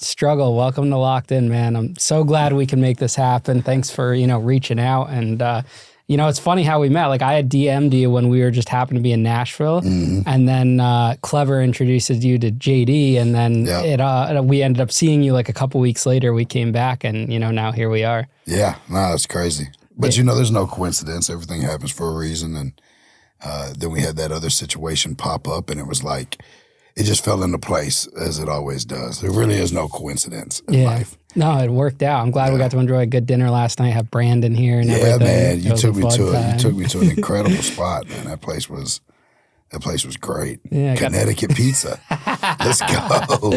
Struggle, welcome to Locked In, man. I'm so glad we can make this happen. Thanks for, reaching out. And, it's funny how we met. Like, I had DM'd you when we were just happened to be in Nashville. Mm-hmm. And then Clever introduces you to JD. And then we ended up seeing you like a couple weeks later. We came back and, now here we are. Yeah, no, that's crazy. But, there's no coincidence. Everything happens for a reason. And then we had that other situation pop up, and it was like, it just fell into place as it always does. There really is no coincidence in life. No, it worked out. I'm glad we got to enjoy a good dinner last night, have Brandon here and everything. Yeah, man, you took me to an incredible spot, man. That place was great. Yeah, Connecticut pizza. Let's go.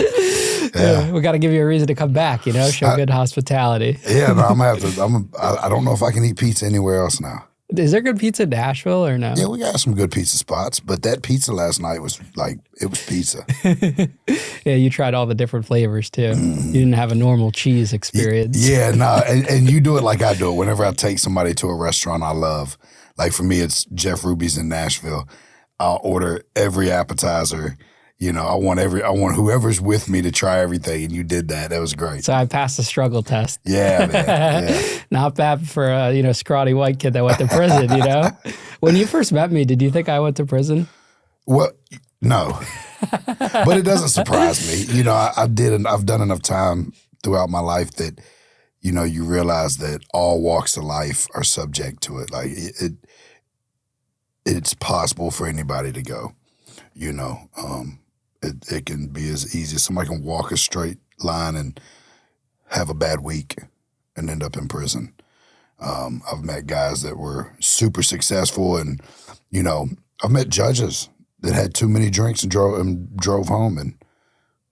Yeah, we got to give you a reason to come back, show good hospitality. Yeah, no, I'm going to have to. I don't know if I can eat pizza anywhere else now. Is there good pizza in Nashville or no? Yeah, we got some good pizza spots, but that pizza last night was like, it was pizza. Yeah, you tried all the different flavors too. You didn't have a normal cheese experience. Yeah, no, and you do it like I do it. Whenever I take somebody to a restaurant I love, like for me, it's Jeff Ruby's in Nashville. I'll order every appetizer. I want whoever's with me to try everything, and you did that. That was great. So I passed the struggle test. Yeah, man. Yeah. Not bad for a scrawny white kid that went to prison. When you first met me, did you think I went to prison? Well, no, but it doesn't surprise me. I've done enough time throughout my life that you realize that all walks of life are subject to it. Like it's possible for anybody to go. It can be as easy as somebody can walk a straight line and have a bad week and end up in prison. I've met guys that were super successful, and I've met judges that had too many drinks and drove home and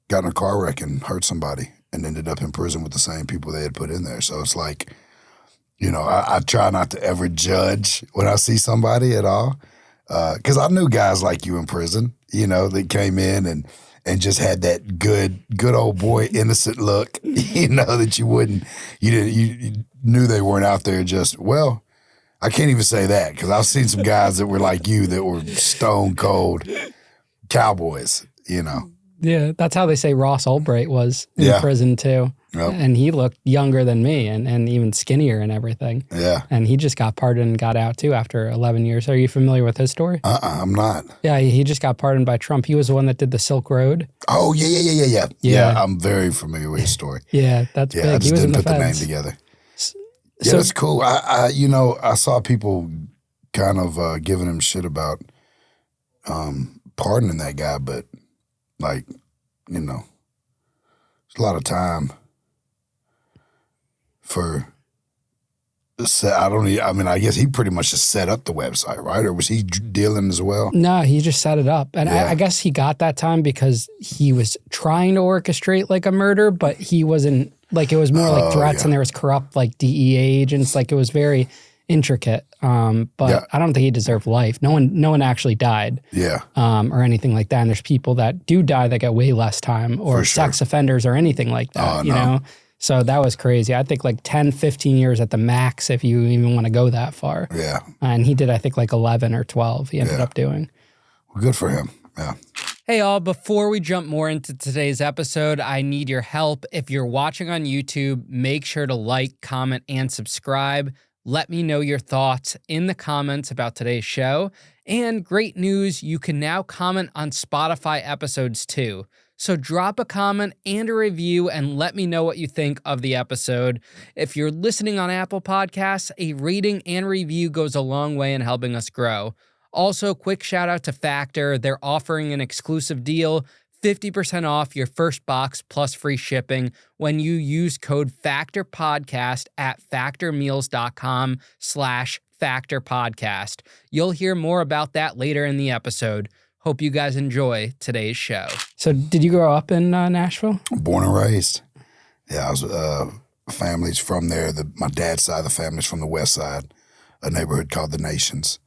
got in a car wreck and hurt somebody and ended up in prison with the same people they had put in there. So it's like, I try not to ever judge when I see somebody at all. Because I knew guys like you in prison, that came in and just had that good old boy innocent look, that you knew they weren't out there just, well, I can't even say that because I've seen some guys that were like you that were stone cold cowboys, Yeah, that's how they say Ross Ulbright was in prison too. Yep. And he looked younger than me and even skinnier and everything. Yeah. And he just got pardoned and got out too after 11 years. Are you familiar with his story? I'm not. Yeah, he just got pardoned by Trump. He was the one that did the Silk Road. Oh, yeah. Yeah, I'm very familiar with his story. Yeah, that's big. I just didn't put the name together. Yeah, that's cool. I saw people kind of giving him shit about pardoning that guy, but like, it's a lot of time for I guess he pretty much just set up the website, right? Or was he dealing as well? No, he just set it up. And I guess he got that time because he was trying to orchestrate like a murder, but he wasn't, like it was more like threats and there was corrupt like DEA agents. Like it was very intricate. But I don't think he deserved life. No one actually died. Yeah. Or anything like that. And there's people that do die that get way less time, or sex offenders or anything like that, you know? So that was crazy. I think like 10, 15 years at the max if you even want to go that far. Yeah. And he did, I think, like 11 or 12 he ended up doing. Well, good for him. Yeah. Hey, all. Before we jump more into today's episode, I need your help. If you're watching on YouTube, make sure to like, comment, and subscribe. Let me know your thoughts in the comments about today's show. And great news, you can now comment on Spotify episodes too. So drop a comment and a review and let me know what you think of the episode. If you're listening on Apple Podcasts, a rating and review goes a long way in helping us grow. Also, quick shout out to Factor. They're offering an exclusive deal, 50% off your first box plus free shipping when you use code FACTORPODCAST at factormeals.com/FactorPodcast. You'll hear more about that later in the episode. Hope you guys enjoy today's show. So did you grow up in Nashville? Born and raised. Yeah, I was family's from there. My dad's side of the family's from the west side, a neighborhood called the Nations.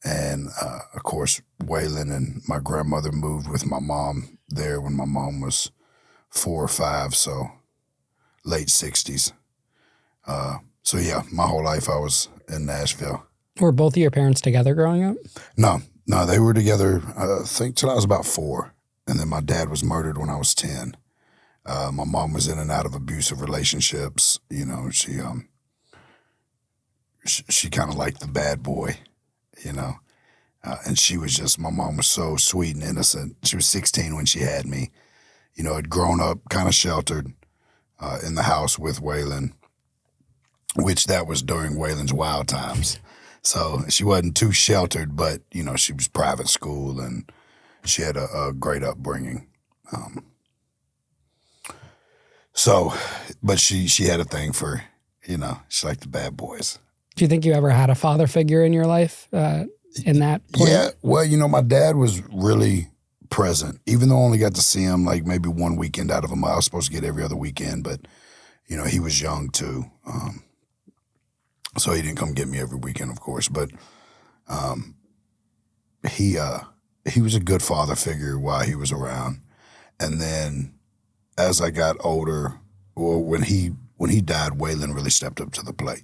And, of course, Waylon and my grandmother moved with my mom there when my mom was 4 or 5, so late 60s. So, yeah, my whole life I was in Nashville. Were both of your parents together growing up? No, they were together, I think, till I was about 4. And then my dad was murdered when I was 10. My mom was in and out of abusive relationships. You know, she kind of liked the bad boy, you know. And she was just, my mom was so sweet and innocent. She was 16 when she had me. You know, had grown up kind of sheltered in the house with Waylon, which that was during Waylon's wild times. So she wasn't too sheltered, but, you know, she was private school and she had a great upbringing. But she had a thing for, you know, she liked the bad boys. Do you think you ever had a father figure in your life in that point? Yeah, well, you know, my dad was really present, even though I only got to see him like maybe one weekend out of a month. I was supposed to get every other weekend, but, you know, he was young too. So he didn't come get me every weekend, of course, but he was a good father figure while he was around. And then as I got older, well, when he died, Waylon really stepped up to the plate.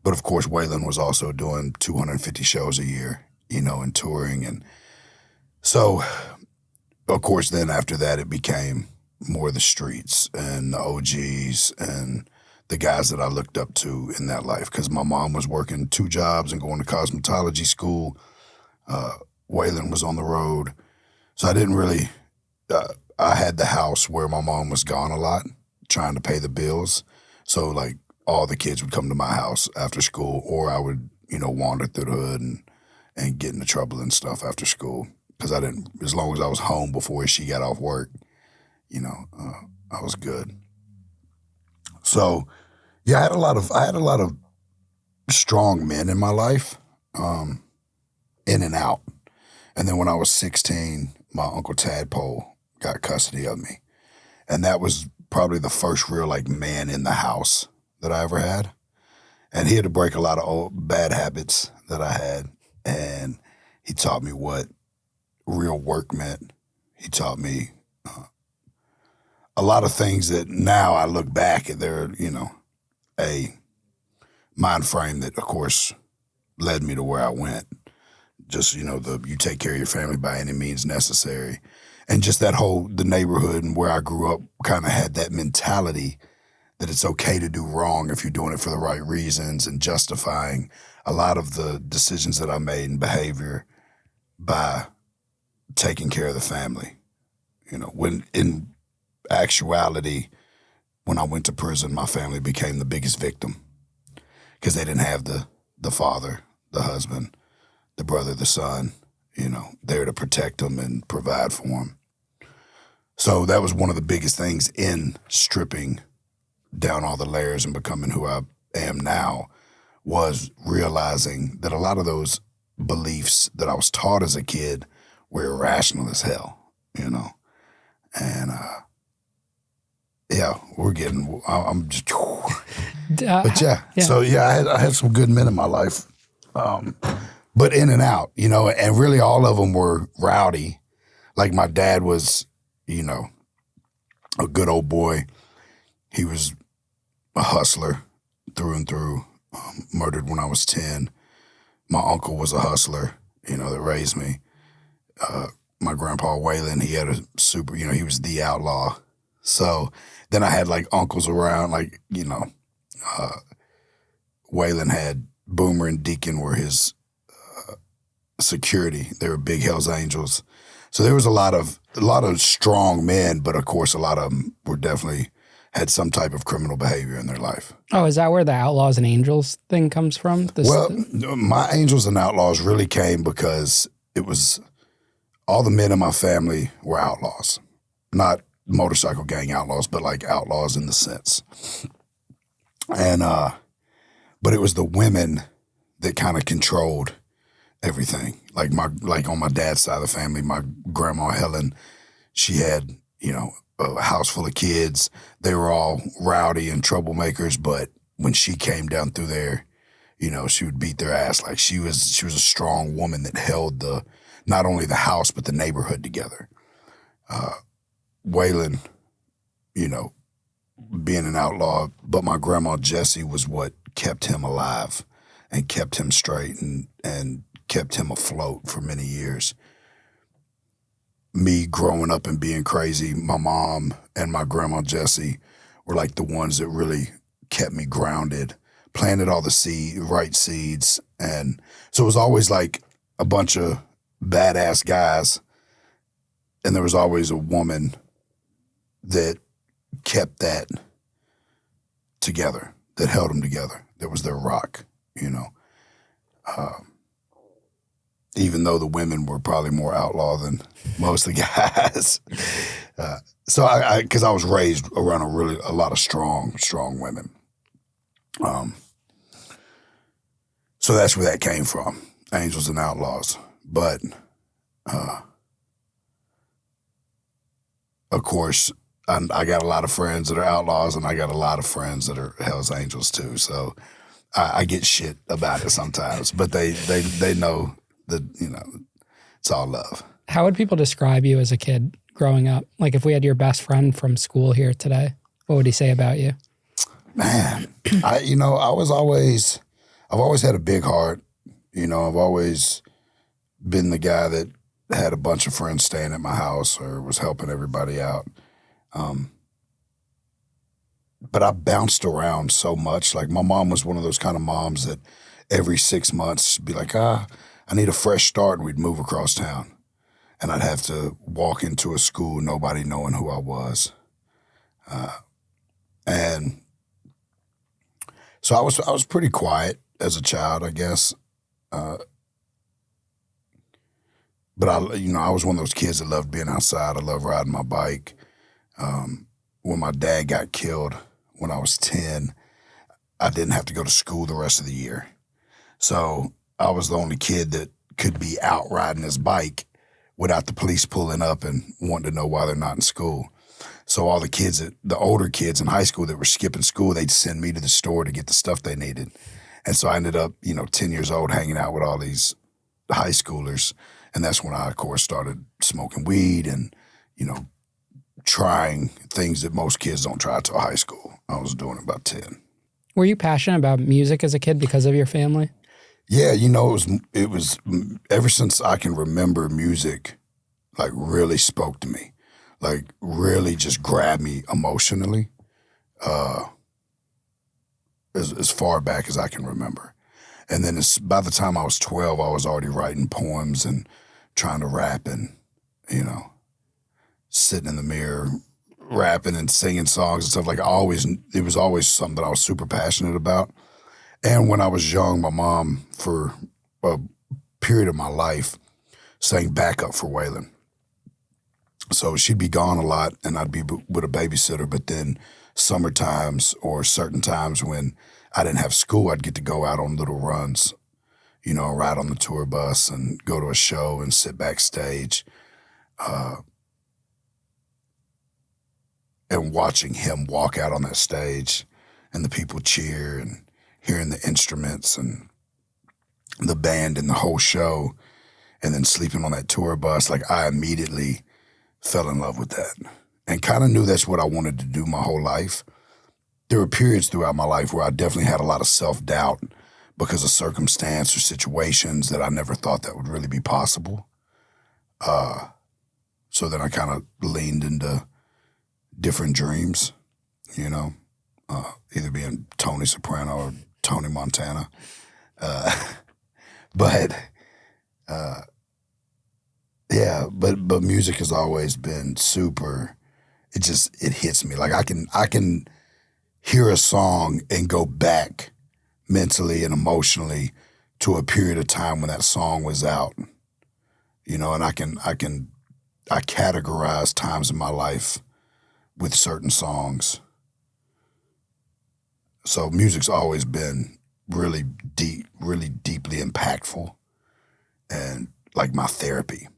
But of course, Waylon was also doing 250 shows a year, you know, and touring. And so, of course, then after that, it became more the streets and the OGs and the guys that I looked up to in that life. Because my mom was working 2 jobs and going to cosmetology school. Waylon was on the road. So I didn't really, I had the house where my mom was gone a lot, trying to pay the bills. So like all the kids would come to my house after school, or I would, you know, wander through the hood and get into trouble and stuff after school. Because I didn't, as long as I was home before she got off work, you know, I was good. So yeah, I had a lot of strong men in my life, in and out. And then when I was 16, my Uncle Tadpole got custody of me. And that was probably the first real like man in the house that I ever had. And he had to break a lot of old bad habits that I had. And he taught me what real work meant. He taught me a lot of things that now I look back at, they're, you know, a mind frame that, of course, led me to where I went. Just, you know, you take care of your family by any means necessary. And just that the neighborhood and where I grew up kind of had that mentality that it's okay to do wrong if you're doing it for the right reasons, and justifying a lot of the decisions that I made and behavior by taking care of the family. You know, when in actuality, when I went to prison, my family became the biggest victim because they didn't have the father, the husband, the brother, the son, you know, there to protect them and provide for them. So that was one of the biggest things in stripping down all the layers and becoming who I am now, was realizing that a lot of those beliefs that I was taught as a kid were irrational as hell, you know. And yeah, I'm just, but yeah. So yeah, I had some good men in my life, but in and out, you know, and really all of them were rowdy. Like my dad was, you know, a good old boy. He was a hustler through and through, murdered when I was 10. My uncle was a hustler, you know, that raised me. My grandpa Waylon, he had a super, you know, he was the outlaw. So then I had like uncles around, like, you know, Waylon had Boomer and Deacon were his security. They were big Hells Angels. So there was a lot of strong men, but of course a lot of them were definitely had some type of criminal behavior in their life. Oh, is that where the Outlaws and Angels thing comes from? My Angels and Outlaws really came because it was all the men in my family were outlaws. Not motorcycle gang outlaws, but like outlaws in the sense. And but it was the women that kind of controlled everything. Like on my dad's side of the family, my grandma Helen, she had, you know, a house full of kids. They were all rowdy and troublemakers, but when she came down through there, you know, she would beat their ass. Like she was a strong woman that held not only the house but the neighborhood together. Waylon, you know, being an outlaw, but my grandma Jessie was what kept him alive and kept him straight and kept him afloat for many years. me growing up and being crazy, my mom and my grandma Jessie were like the ones that really kept me grounded, planted all the right seeds. And so it was always like a bunch of badass guys. And there was always a woman that kept that together, that held them together. That was their rock, you know. Even though the women were probably more outlaw than most of the guys. So because I was raised around a lot of strong women. So that's where that came from, Angels and Outlaws. But, of course, I got a lot of friends that are outlaws, and I got a lot of friends that are Hell's Angels too. So I get shit about it sometimes, but they know that, you know, it's all love. How would people describe you as a kid growing up? Like if we had your best friend from school here today, what would he say about you? Man, I've always had a big heart. You know, I've always been the guy that had a bunch of friends staying at my house or was helping everybody out. But I bounced around so much. Like my mom was one of those kind of moms that every 6 months she'd be like, I need a fresh start, and we'd move across town. And I'd have to walk into a school, nobody knowing who I was. And so I was pretty quiet as a child, I guess. But I was one of those kids that loved being outside. I loved riding my bike. When my dad got killed when I was 10, I didn't have to go to school the rest of the year. So I was the only kid that could be out riding his bike without the police pulling up and wanting to know why they're not in school. So all the older kids in high school that were skipping school, they'd send me to the store to get the stuff they needed. And so I ended up, 10 years old hanging out with all these high schoolers. And that's when I, of course, started smoking weed and, trying things that most kids don't try till high school. I was doing about 10. Were you passionate about music as a kid because of your family? Yeah, it was ever since I can remember, music like really spoke to me, like really just grabbed me emotionally, as far back as I can remember. And then by the time I was 12, I was already writing poems and trying to rap and, sitting in the mirror, rapping and singing songs and stuff. Like it was always something that I was super passionate about. And when I was young, my mom, for a period of my life, sang backup for Waylon. So she'd be gone a lot, and I'd be with a babysitter. But then summer times or certain times when I didn't have school, I'd get to go out on little runs, ride on the tour bus and go to a show and sit backstage. And watching him walk out on that stage and the people cheer and hearing the instruments and the band and the whole show, and then sleeping on that tour bus, like I immediately fell in love with that and kind of knew that's what I wanted to do my whole life. There were periods throughout my life where I definitely had a lot of self-doubt because of circumstance or situations that I never thought that would really be possible. So then I kind of leaned into different dreams, either being Tony Soprano or Tony Montana. But music has always been super, it hits me. Like I can hear a song and go back mentally and emotionally to a period of time when that song was out, and I categorize times in my life with certain songs. So music's always been really deep, really deeply impactful and like my therapy.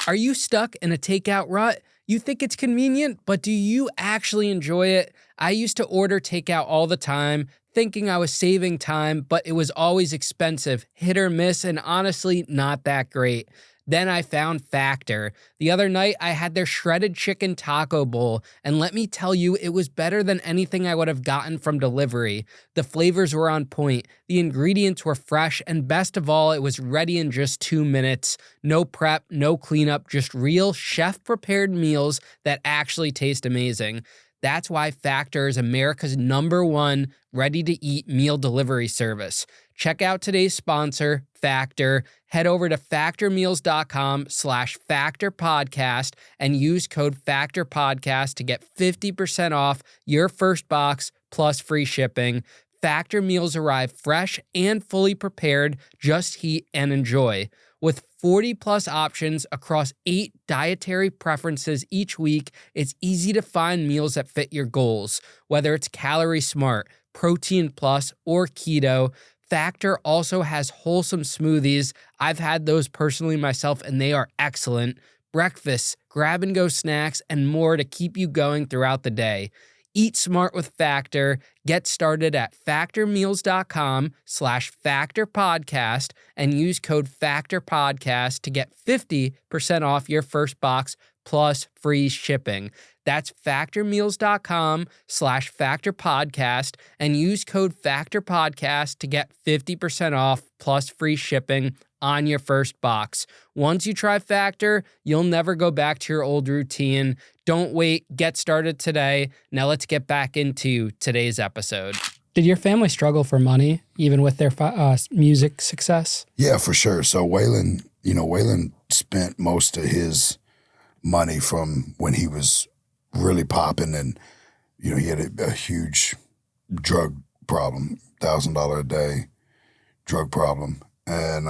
Are you stuck in a takeout rut? You think it's convenient, but do you actually enjoy it? I used to order takeout all the time, thinking I was saving time, but it was always expensive, hit or miss, and honestly, not that great. Then I found Factor. The other night, I had their shredded chicken taco bowl, and let me tell you, it was better than anything I would have gotten from delivery. The flavors were on point, the ingredients were fresh, and best of all, it was ready in just 2 minutes. No prep, no cleanup, just real chef-prepared meals that actually taste amazing. That's why Factor is America's #1 ready-to-eat meal delivery service. Check out today's sponsor, Factor. Head over to factormeals.com/factorpodcast and use code FACTORPODCAST to get 50% off your first box plus free shipping. Factor meals arrive fresh and fully prepared. Just heat and enjoy. With 40-plus options across 8 dietary preferences each week, it's easy to find meals that fit your goals. Whether it's Calorie Smart, Protein Plus, or Keto, Factor also has wholesome smoothies. I've had those personally myself, and they are excellent. Breakfasts, grab-and-go snacks, and more to keep you going throughout the day. Eat smart with Factor. Get started at factormeals.com/factorpodcast and use code FACTORPODCAST to get 50% off your first box plus free shipping. That's factormeals.com/factorpodcast and use code FACTORPODCAST to get 50% off plus free shipping on your first box. Once you try Factor, you'll never go back to your old routine. Don't wait. Get started today. Now let's get back into today's episode. Did your family struggle for money, even with their music success? Yeah, for sure. So Waylon spent most of his money from when he was really popping, and he had a huge drug problem, $1,000 a day drug problem, and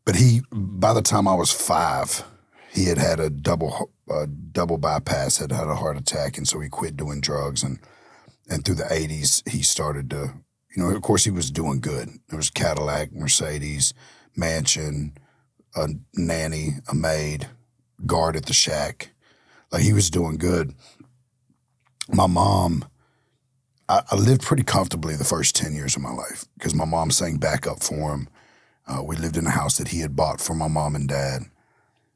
but by the time I was 5, he had a double bypass, had a heart attack, and so he quit doing drugs, and through the 80s he started to, of course he was doing good. There was Cadillac, Mercedes, mansion, a nanny, a maid, guard at the shack. Like, he was doing good. My mom, I lived pretty comfortably the first 10 years of my life because my mom sang backup for him. We lived in a house that he had bought for my mom and dad.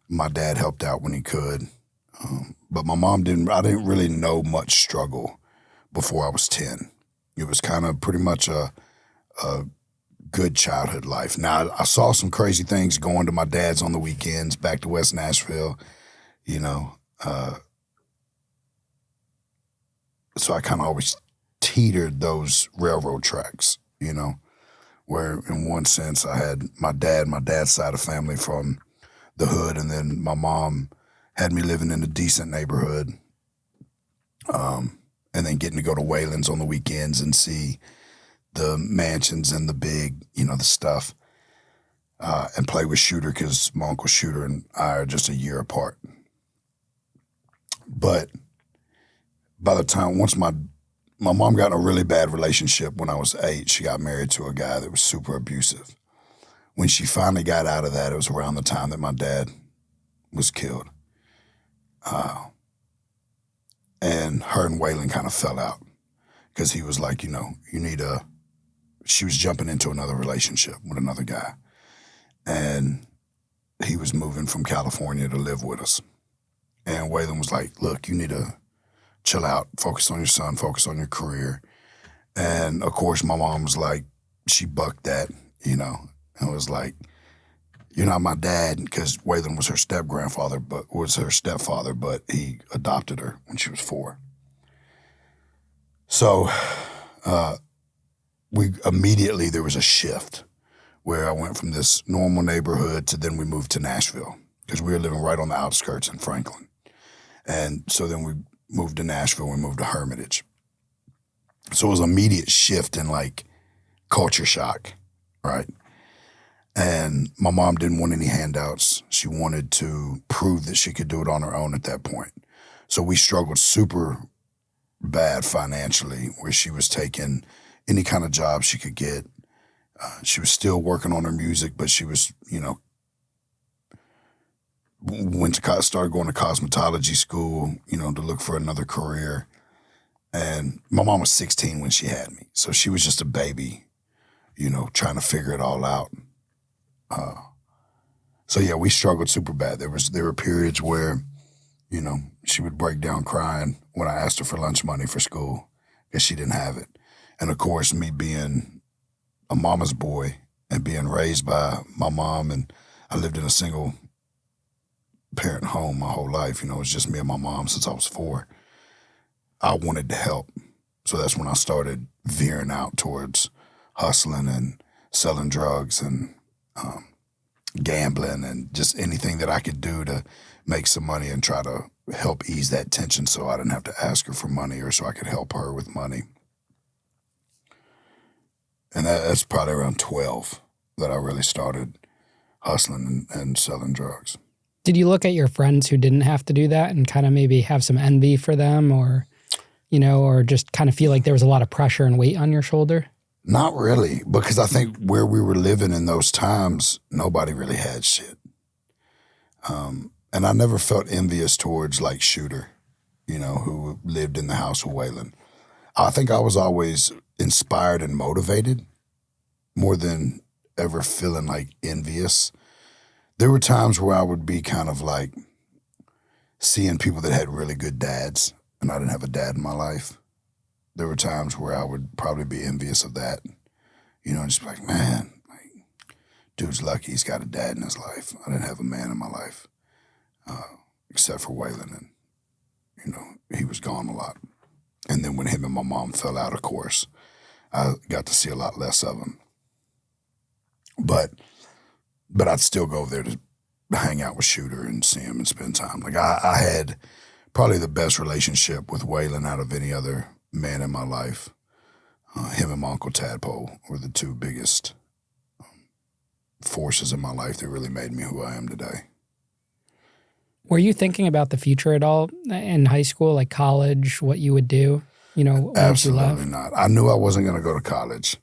My dad helped out when he could. But my mom I didn't really know much struggle before I was 10. It was kind of pretty much a good childhood life. Now, I saw some crazy things going to my dad's on the weekends, back to West Nashville, so I kind of always teetered those railroad tracks, where in one sense I had my dad's side of family from the hood, and then my mom had me living in a decent neighborhood, and then getting to go to Waylon's on the weekends and see the mansions and the big, the stuff, and play with Shooter because my Uncle Shooter and I are just a year apart. But by the time, once my mom got in a really bad relationship when I was 8, she got married to a guy that was super abusive. When she finally got out of that, it was around the time that my dad was killed. And her and Waylon kind of fell out because he was like, she was jumping into another relationship with another guy. And he was moving from California to live with us. And Waylon was like, look, you need to chill out, focus on your son, focus on your career. And of course, my mom was like, she bucked that, and was like, you're not my dad, because Waylon was her stepfather, but he adopted her when she was 4. So there was a shift where I went from this normal neighborhood to then we moved to Nashville because we were living right on the outskirts in Franklin. And so then we moved to Nashville, we moved to Hermitage. So it was an immediate shift in like culture shock, right? And my mom didn't want any handouts. She wanted to prove that she could do it on her own at that point. So we struggled super bad financially, where she was taking any kind of job she could get. She was still working on her music, but she was, started going to cosmetology school, to look for another career. And my mom was 16 when she had me. So she was just a baby, trying to figure it all out. So yeah, we struggled super bad. There were periods where, she would break down crying when I asked her for lunch money for school because she didn't have it. And of course, me being a mama's boy and being raised by my mom, and I lived in a single parent home my whole life. It was just me and my mom since I was 4. I wanted to help. So that's when I started veering out towards hustling and selling drugs and gambling and just anything that I could do to make some money and try to help ease that tension so I didn't have to ask her for money or so I could help her with money. And that's probably around 12 that I really started hustling and selling drugs. Did you look at your friends who didn't have to do that and kind of maybe have some envy for them or just kind of feel like there was a lot of pressure and weight on your shoulder? Not really, because I think where we were living in those times, nobody really had shit. And I never felt envious towards like Shooter, who lived in the house with Waylon. I think I was always inspired and motivated more than ever feeling like envious. There were times where I would be kind of like seeing people that had really good dads, and I didn't have a dad in my life. There were times where I would probably be envious of that, and just be like, man, dude's lucky he's got a dad in his life. I didn't have a man in my life, except for Waylon, and, he was gone a lot. And then when him and my mom fell out, of course, I got to see a lot less of him. But I'd still go there to hang out with Shooter and see him and spend time. Like I had probably the best relationship with Waylon out of any other man in my life. Him and my Uncle Tadpole were the two biggest forces in my life that really made me who I am today. Were you thinking about the future at all in high school, like college, what you would do? Absolutely not. I knew I wasn't going to go to college.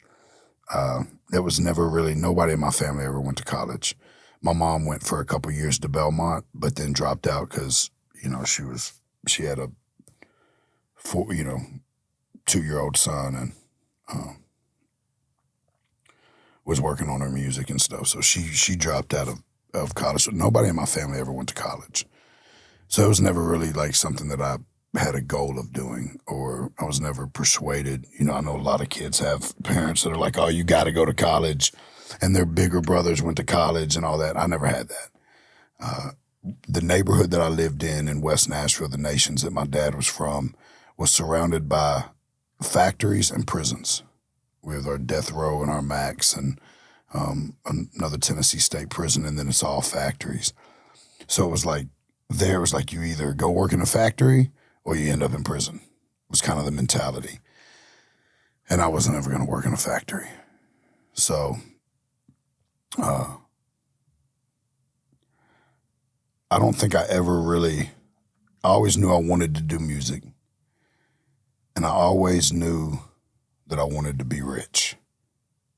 There was never really, nobody in my family ever went to college. My mom went for a couple years to Belmont, but then dropped out because, she had a 2-year-old son and was working on her music and stuff. So she dropped out of college. So nobody in my family ever went to college. So it was never really like something that I had a goal of doing, or I was never persuaded. I know a lot of kids have parents that are like, oh, you got to go to college, and their bigger brothers went to college and all that. I never had that. The neighborhood that I lived in West Nashville, the Nations that my dad was from, was surrounded by factories and prisons with our death row and our max and another Tennessee state prison, and then it's all factories. So it was like you either go work in a factory or you end up in prison. Was kind of the mentality. And I wasn't ever going to work in a factory. So I don't think I always knew I wanted to do music. And I always knew that I wanted to be rich,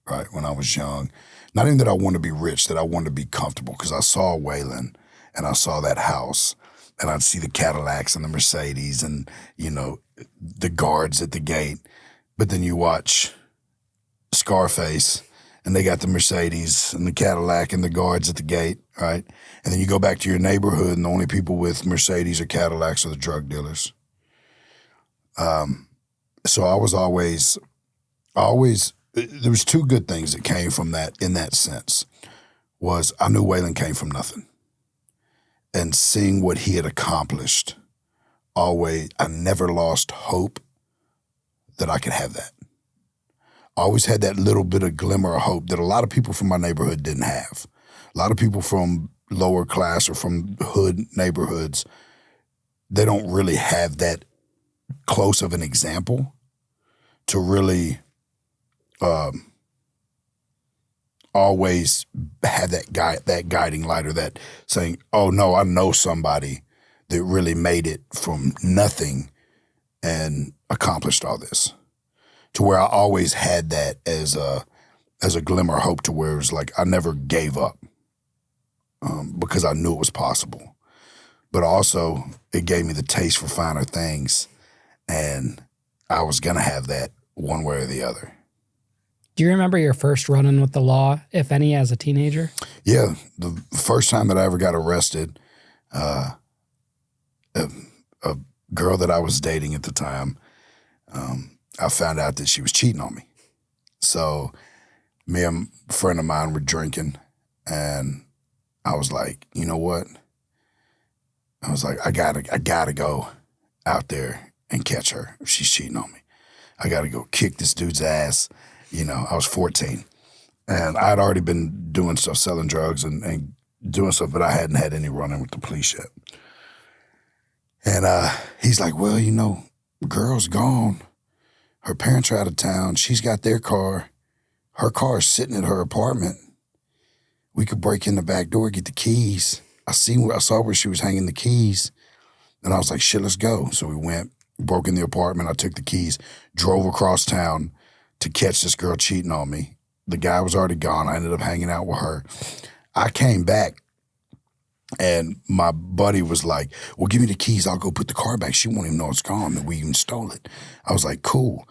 right, when I was young. Not even that I wanted to be rich, that I wanted to be comfortable, because I saw Waylon and I saw that house. And I'd see the Cadillacs and the Mercedes and, the guards at the gate. But then you watch Scarface and they got the Mercedes and the Cadillac and the guards at the gate, right? And then you go back to your neighborhood and the only people with Mercedes or Cadillacs are the drug dealers. So I was always, there was two good things that came from that in that sense. Was I knew Waylon came from nothing. And seeing what he had accomplished, I never lost hope that I could have that. I always had that little bit of glimmer of hope that a lot of people from my neighborhood didn't have. A lot of people from lower class or from hood neighborhoods, they don't really have that close of an example to really always have that guiding light, or that saying, oh no, I know somebody that really made it from nothing and accomplished all this. To where I always had that as a glimmer of hope, to where it was like I never gave up because I knew it was possible. But also it gave me the taste for finer things, and I was going to have that one way or the other. Do you remember your first run-in with the law, if any, as a teenager? Yeah, the first time that I ever got arrested, a girl that I was dating at the time, I found out that she was cheating on me. So me and a friend of mine were drinking, and I was like, you know what? I was like, I gotta go out there and catch her if she's cheating on me. I gotta go kick this dude's ass. You know, I was 14. And I'd already been doing stuff, selling drugs and doing stuff, but I hadn't had any run-in with the police yet. And he's like, well, you know, girl's gone. Her parents are out of town. She's got their car. Her car is sitting at her apartment. We could break in the back door, get the keys. I saw where she was hanging the keys. And I was like, shit, let's go. So we went, broke in the apartment. I took the keys, drove across town to catch this girl cheating on me. The guy was already gone. I ended up hanging out with her. I came back, and my buddy was like, well, give me the keys. I'll go put the car back. She won't even know it's gone, that we even stole it. I was like, cool.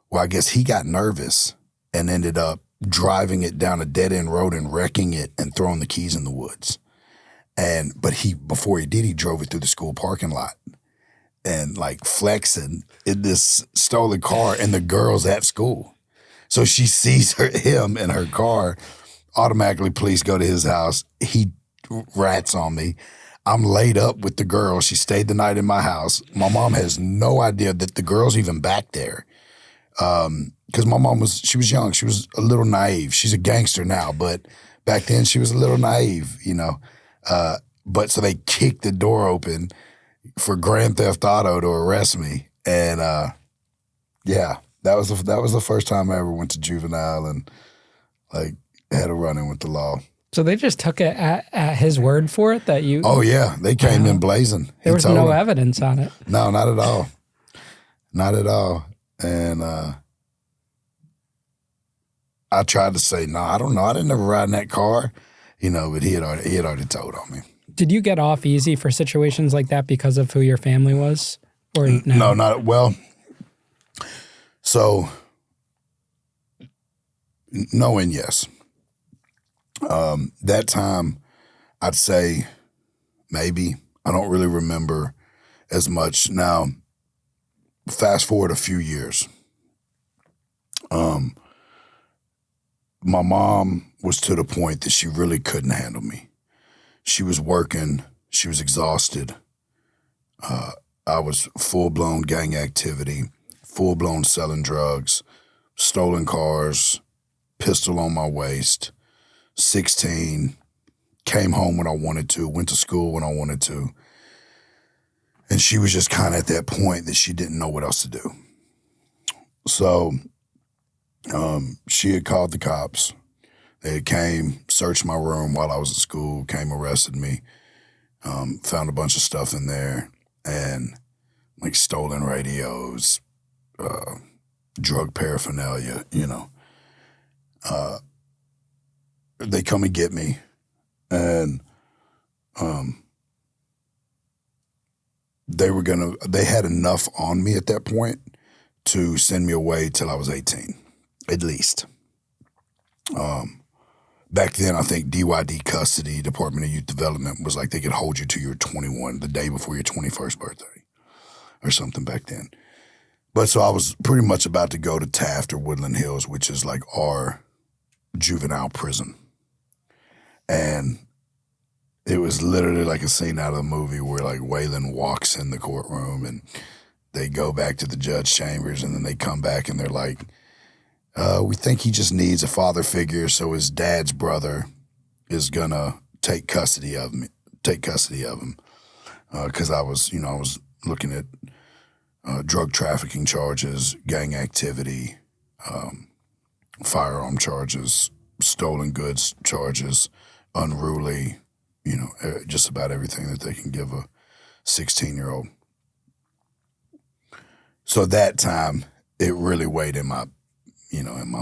Well, I guess he got nervous and ended up driving it down a dead-end road and wrecking it and throwing the keys in the woods. But before he did, he drove it through the school parking lot and like flexing in this stolen car, and the girl's at school. So she sees him in her car. Automatically, police go to his house. He rats on me. I'm laid up with the girl. She stayed the night in my house. My mom has no idea that the girl's even back there. Because my mom she was young. She was a little naive. She's a gangster now, but back then she was a little naive, you know. But so they kicked the door open for Grand Theft Auto to arrest me. And yeah. That was the first time I ever went to juvenile and like had a run-in with the law. So they just took it at his word for it that you... Oh, yeah. They came in blazing. There was no evidence on it. No, not at all. Not at all. And I tried to say, no, I don't know. I didn't ever ride in that car, you know, but he had already told on me. Did you get off easy for situations like that because of who your family was? Or no? No, not... Well... So, no and yes. That time, I'd say maybe. I don't really remember as much. Now, fast forward a few years. My mom was to the point that she really couldn't handle me. She was working. She was exhausted. I was full-blown gang activity. Full-blown selling drugs, stolen cars, pistol on my waist, 16, came home when I wanted to, went to school when I wanted to. And she was just kind of at that point that she didn't know what else to do. So she had called the cops. They came, searched my room while I was at school, came, arrested me, found a bunch of stuff in there, and like stolen radios, drug paraphernalia, you know. They come and get me, and they had enough on me at that point to send me away till I was 18, at least. Back then, I think DYD custody, Department of Youth Development, was like they could hold you till you were 21, the day before your 21st birthday, or something back then. But so I was pretty much about to go to Taft or Woodland Hills, which is like our juvenile prison. And it was literally like a scene out of a movie where like Waylon walks in the courtroom and they go back to the judge chambers, and then they come back and they're like, we think he just needs a father figure, so his dad's brother is gonna take custody of him. Because I was looking at drug trafficking charges, gang activity, firearm charges, stolen goods charges, unruly, just about everything that they can give a 16-year-old. So that time, it really weighed in my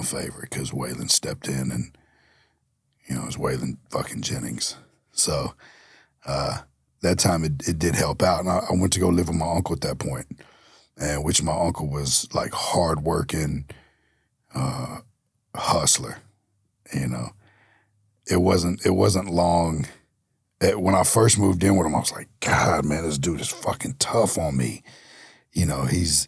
favor because Waylon stepped in and, it was Waylon fucking Jennings. So that time it did help out. And I went to go live with my uncle at that point, and which my uncle was like hardworking, hustler. You know, it wasn't long. When I first moved in with him, I was like, God, man, this dude is fucking tough on me. You know, he's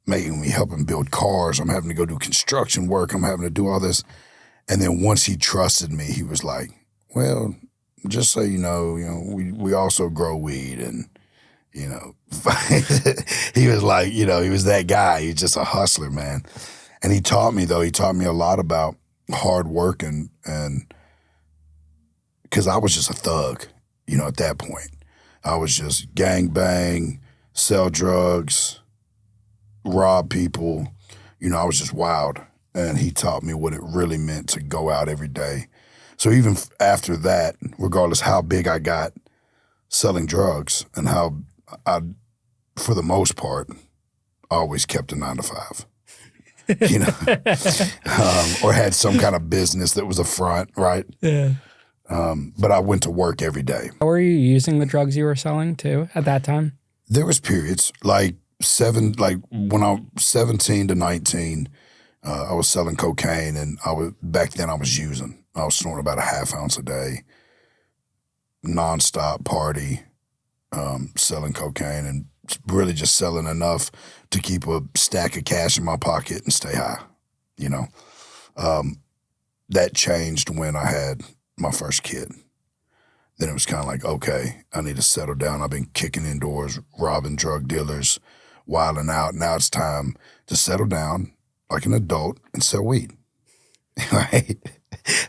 making me help him build cars. I'm having to go do construction work. I'm having to do all this. And then once he trusted me, he was like, well, just so you know, we also grow weed. And, you know, he was like, you know, he was that guy. He's just a hustler, man. And he taught me a lot about hard work and because I was just a thug, you know, at that point. I was just gang bang, sell drugs, rob people. You know, I was just wild. And he taught me what it really meant to go out every day. So even after that, regardless how big I got selling drugs and how I, for the most part, always kept a 9-to-5. You know, or had some kind of business that was a front, right? Yeah. But I went to work every day. How were you using the drugs you were selling too at that time? There was periods like when I was 17 to 19, I was selling cocaine, and back then I was using. I was snorting about a half ounce a day, nonstop party, selling cocaine, and really just selling enough to keep a stack of cash in my pocket and stay high. You know, that changed when I had my first kid. Then it was kind of like, okay, I need to settle down. I've been kicking indoors, robbing drug dealers, wilding out. Now it's time to settle down like an adult and sell weed. Right?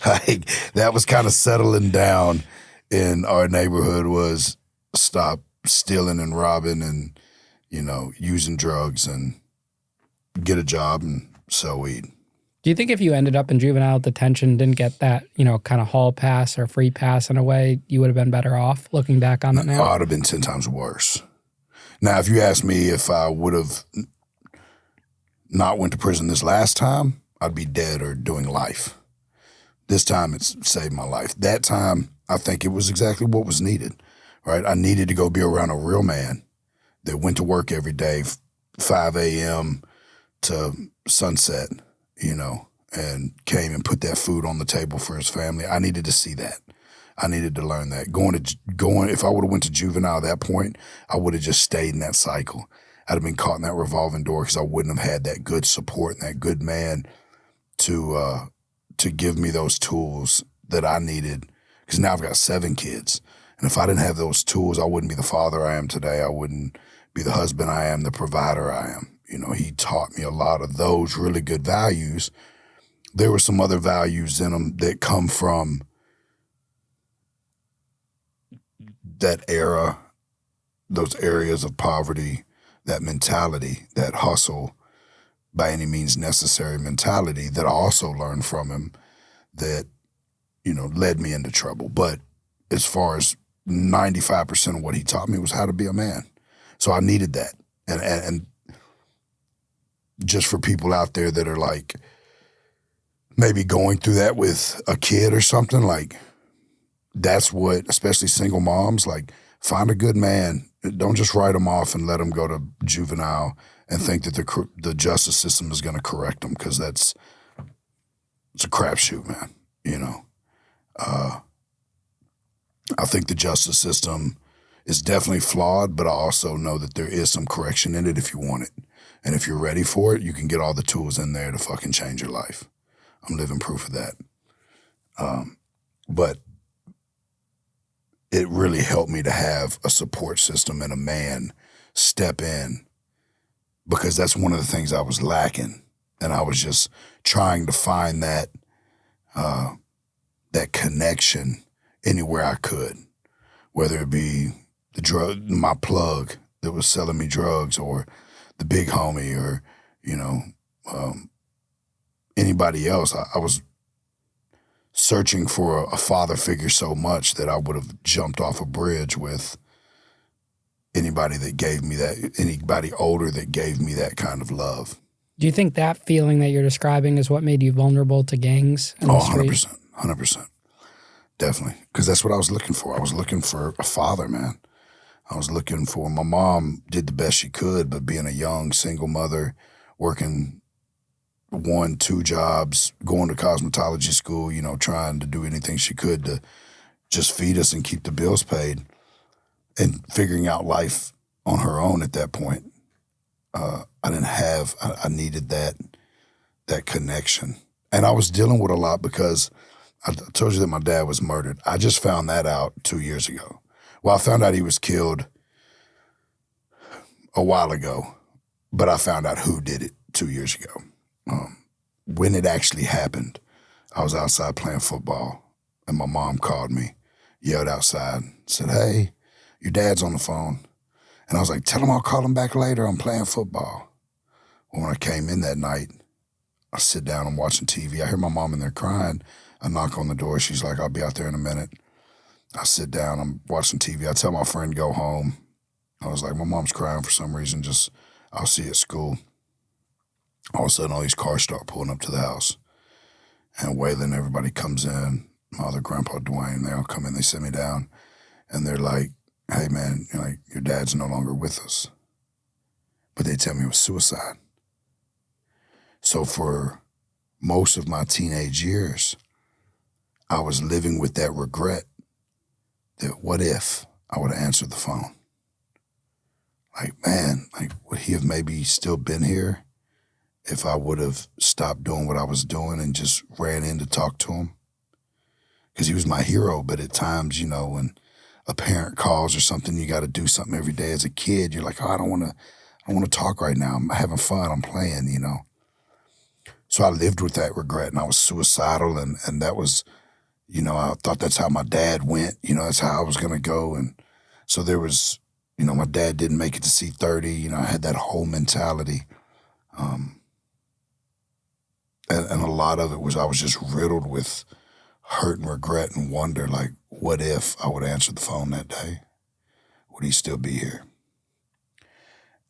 Like that was kind of settling down in our neighborhood, was stop stealing and robbing and, you know, using drugs, and get a job and sell weed. Do you think if you ended up in juvenile detention, didn't get that, you know, kind of hall pass or free pass in a way, you would have been better off looking back on it now? I would have been 10 times worse. Now, if you ask me if I would have not went to prison this last time, I'd be dead or doing life. This time, it's saved my life. That time, I think it was exactly what was needed, right? I needed to go be around a real man that went to work every day, 5 a.m. to sunset, you know, and came and put that food on the table for his family. I needed to see that. I needed to learn that. If I would have went to juvenile at that point, I would have just stayed in that cycle. I'd have been caught in that revolving door because I wouldn't have had that good support and that good man to give me those tools that I needed. Because now I've got 7 kids. And if I didn't have those tools, I wouldn't be the father I am today. I wouldn't be the husband I am, the provider I am. You know, he taught me a lot of those really good values. There were some other values in them that come from that era, those areas of poverty, that mentality, that hustle, by any means necessary mentality that I also learned from him that, you know, led me into trouble. But as far as 95% of what he taught me was how to be a man. So I needed that. And just for people out there that are like maybe going through that with a kid or something, like that's what, especially single moms, like find a good man. Don't just write them off and let them go to juvenile and think that the justice system is going to correct them, because it's a crapshoot, man. You know, I think the justice system is definitely flawed, but I also know that there is some correction in it if you want it. And if you're ready for it, you can get all the tools in there to fucking change your life. I'm living proof of that. But it really helped me to have a support system and a man step in, because that's one of the things I was lacking. And I was just trying to find that connection anywhere I could, whether it be my plug that was selling me drugs, or the big homie, or, you know, anybody else. I was searching for a father figure so much that I would have jumped off a bridge with anybody that gave me that, anybody older that gave me that kind of love. Do you think that feeling that you're describing is what made you vulnerable to gangs? Oh, 100%. 100%. Definitely. Because that's what I was looking for. I was looking for a father, man. I was looking for, my mom did the best she could, but being a young single mother, working 1, 2 jobs, going to cosmetology school, you know, trying to do anything she could to just feed us and keep the bills paid, and figuring out life on her own at that point. I needed that connection. And I was dealing with a lot because I told you that my dad was murdered. I just found that out 2 years ago. Well, I found out he was killed a while ago, but I found out who did it 2 years ago. When it actually happened, I was outside playing football, and my mom called me, yelled outside, said, "Hey, your dad's on the phone." And I was like, "Tell him I'll call him back later. I'm playing football." Well, when I came in that night, I sit down, I'm watching TV. I hear my mom in there crying. I knock on the door. She's like, "I'll be out there in a minute." I sit down, I'm watching TV. I tell my friend, "Go home." I was like, "My mom's crying for some reason. Just, I'll see you at school." All of a sudden, all these cars start pulling up to the house. And Waylon, everybody comes in. My other grandpa, Dwayne, they all come in. They sit me down. And they're like, "Hey, man, your dad's no longer with us." But they tell me it was suicide. So for most of my teenage years, I was living with that regret that what if I would have answered the phone? Like, man, would he have maybe still been here if I would have stopped doing what I was doing and just ran in to talk to him? Because he was my hero, but at times, when a parent calls or something, you got to do something every day as a kid. You're like, "Oh, I don't want to talk right now. I'm having fun. I'm playing, So I lived with that regret, and I was suicidal, and that was, I thought that's how my dad went. That's how I was going to go. And so there was, my dad didn't make it to see 30. I had that whole mentality. And a lot of it was I was just riddled with hurt and regret and wonder, like, what if I would answer the phone that day? Would he still be here?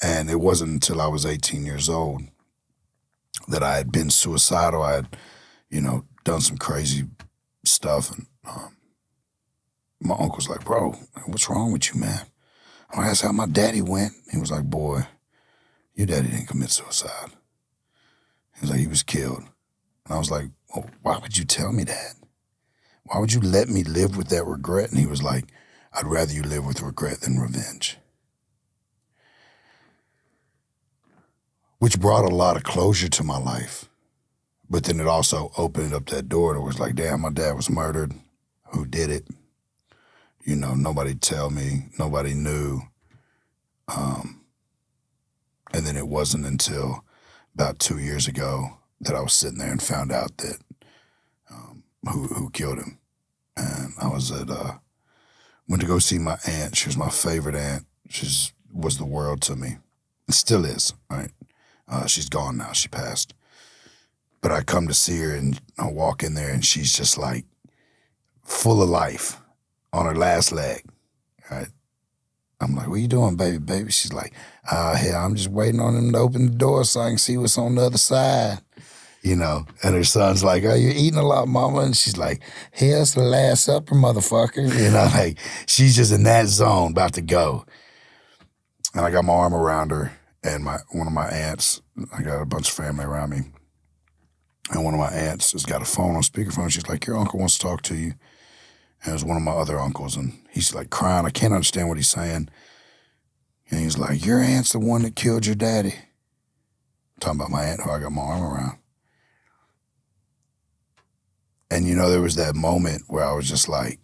And it wasn't until I was 18 years old that I had been suicidal. I had, done some crazy stuff. And my uncle's like, "Bro, what's wrong with you, man?" I asked how my daddy went. He was like, "Boy, your daddy didn't commit suicide." He was like, "He was killed." And I was like, "Well, why would you tell me that? Why would you let me live with that regret?" And he was like, "I'd rather you live with regret than revenge." Which brought a lot of closure to my life. But then it also opened up that door that was like, damn, my dad was murdered. Who did it? Nobody tell me. Nobody knew. And then it wasn't until about 2 years ago that I was sitting there and found out that who killed him. And I was went to go see my aunt. She was my favorite aunt. She was the world to me. It still is, right? She's gone now. She passed. But I come to see her and I walk in there and she's just like full of life on her last leg, right? I'm like, "What you doing, baby? She's like, "Here, I'm just waiting on him to open the door so I can see what's on the other side." And her son's like, "Oh, you're eating a lot, mama." And she's like, "Here's the last supper, motherfucker." Like she's just in that zone about to go. And I got my arm around her and one of my aunts, I got a bunch of family around me. And one of my aunts has got a phone on speakerphone. She's like, "Your uncle wants to talk to you." And it was one of my other uncles, and he's like crying. I can't understand what he's saying. And he's like, "Your aunt's the one that killed your daddy." I'm talking about my aunt who I got my arm around. And there was that moment where I was just like,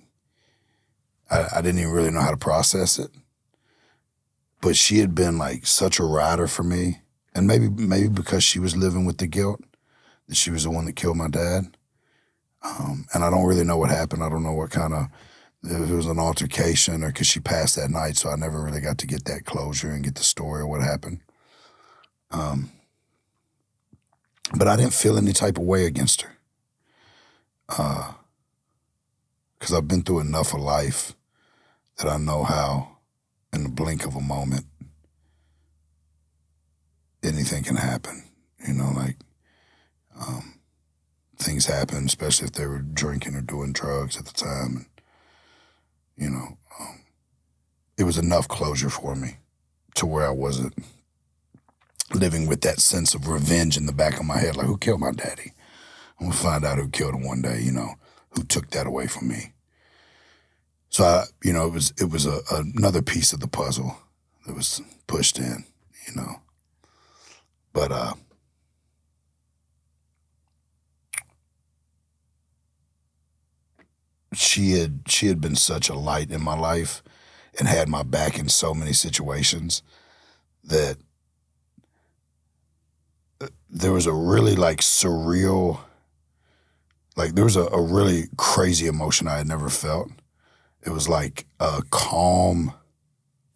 I didn't even really know how to process it. But she had been like such a rider for me. And maybe because she was living with the guilt, that she was the one that killed my dad. And I don't really know what happened. I don't know what kind of, if it was an altercation or because she passed that night, so I never really got to get that closure and get the story of what happened. But I didn't feel any type of way against her. Because I've been through enough of life that I know how, in the blink of a moment, anything can happen. Things happen, especially if they were drinking or doing drugs at the time. And, it was enough closure for me to where I wasn't living with that sense of revenge in the back of my head, like, who killed my daddy? I'm gonna find out who killed him one day, who took that away from me. So, it was another piece of the puzzle that was pushed in, But she had been such a light in my life and had my back in so many situations that there was a really surreal, there was a really crazy emotion I had never felt. It was like a calm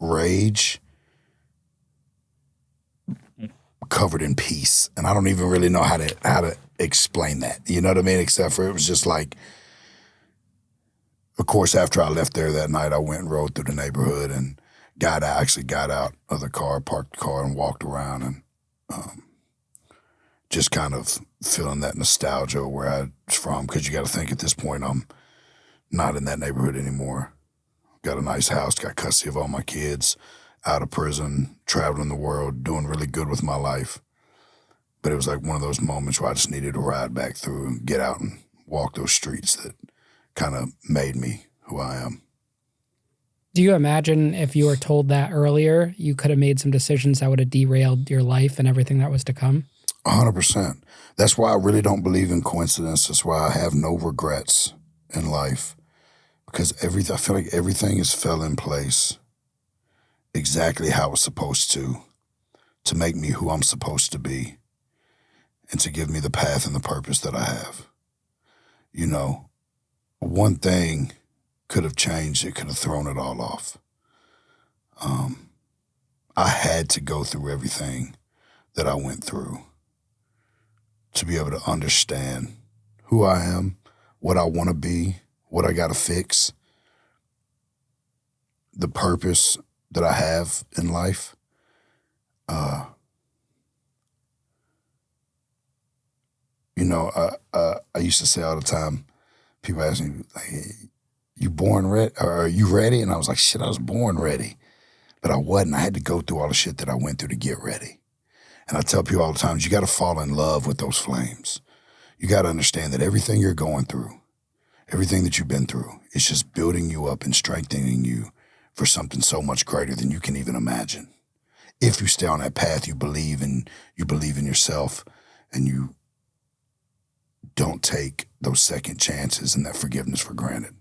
rage covered in peace. And I don't even really know how to explain that. You know what I mean? Except for it was just like, of course, after I left there that night, I went and rode through the neighborhood and got out of the car, parked the car, and walked around and just kind of feeling that nostalgia where I was from. Because you got to think at this point, I'm not in that neighborhood anymore. Got a nice house, got custody of all my kids, out of prison, traveling the world, doing really good with my life. But it was like one of those moments where I just needed to ride back through and get out and walk those streets that kind of made me who I am. Do you imagine if you were told that earlier, you could have made some decisions that would have derailed your life and everything that was to come? 100%. That's why I really don't believe in coincidence. That's why I have no regrets in life. Because I feel like everything has fell in place exactly how it's supposed to make me who I'm supposed to be and to give me the path and the purpose that I have. One thing could have changed. It could have thrown it all off. I had to go through everything that I went through to be able to understand who I am, what I want to be, what I got to fix, the purpose that I have in life. I used to say all the time, people ask me, like, hey, you born ready? Or are you ready? And I was like, shit, I was born ready. But I wasn't. I had to go through all the shit that I went through to get ready. And I tell people all the time, you got to fall in love with those flames. You got to understand that everything you're going through, everything that you've been through, is just building you up and strengthening you for something so much greater than you can even imagine. If you stay on that path, you believe in yourself, and you don't take those second chances and that forgiveness for granted.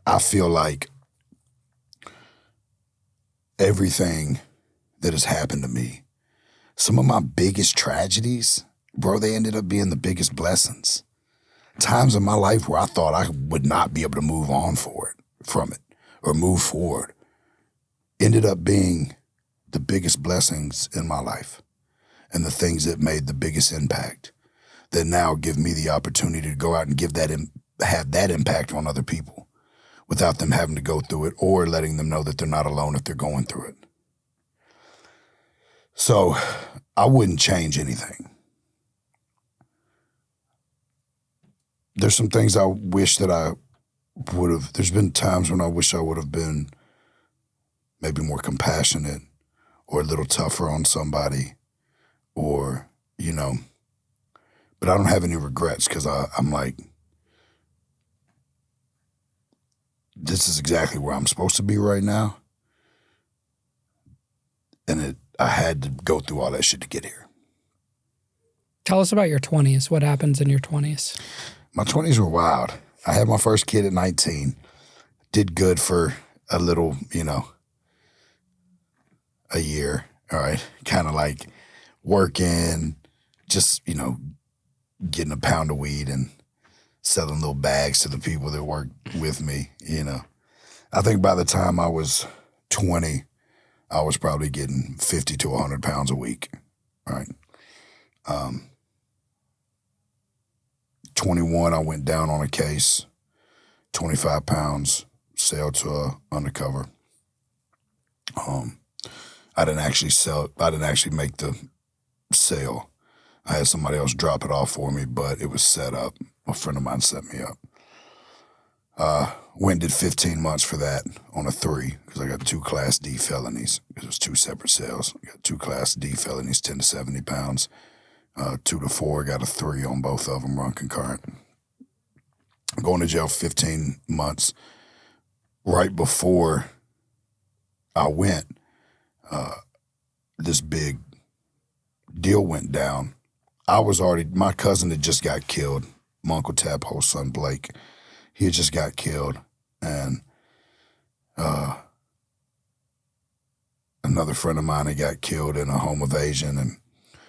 I feel like everything that has happened to me, some of my biggest tragedies, bro, they ended up being the biggest blessings. Times in my life where I thought I would not be able to move on from it, or move forward, ended up being the biggest blessings in my life and the things that made the biggest impact, that now give me the opportunity to go out and have that impact on other people without them having to go through it, or letting them know that they're not alone if they're going through it. So I wouldn't change anything. There's some things I wish that I would have. There's been times when I wish I would have been maybe more compassionate or a little tougher on somebody, or, but I don't have any regrets, because I'm like, this is exactly where I'm supposed to be right now. And I had to go through all that shit to get here. Tell us about your 20s. What happens in your 20s? My 20s were wild. I had my first kid at 19. Did good for a little, a year. All right. Kind of like working, just, getting a pound of weed and selling little bags to the people that worked with me, I think by the time I was 20, I was probably getting 50 to 100 pounds a week, right? 21, I went down on a case, 25 pounds, sale to a undercover. I didn't actually make the sale. I had somebody else drop it off for me, but it was set up. A friend of mine set me up. went and did 15 months for that on a 3 because I got 2 Class D felonies. It was 2 separate cells. I got 2 Class D felonies, 10 to 70 pounds. 2 to 4, got a 3 on both of them, run concurrent. Going to jail 15 months. Right before I went, this big deal went down. My cousin had just got killed. My Uncle Tadpole's son, Blake, he had just got killed. And another friend of mine had got killed in a home invasion. And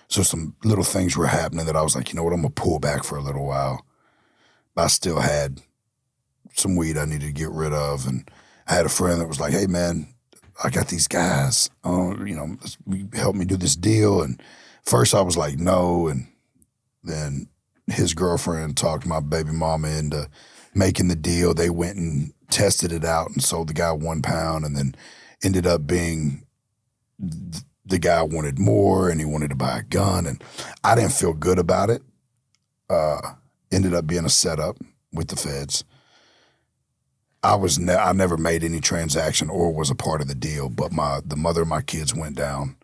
so some little things were happening that I was like, you know what, I'm going to pull back for a little while. But I still had some weed I needed to get rid of. And I had a friend that was like, hey, man, I got these guys, help me do this deal. And first I was like, no. And then his girlfriend talked my baby mama into making the deal. They went and tested it out and sold the guy 1 pound, and then ended up being the guy wanted more and he wanted to buy a gun. And I didn't feel good about it. Ended up being a setup with the feds. I never made any transaction or was a part of the deal, but the mother of my kids went down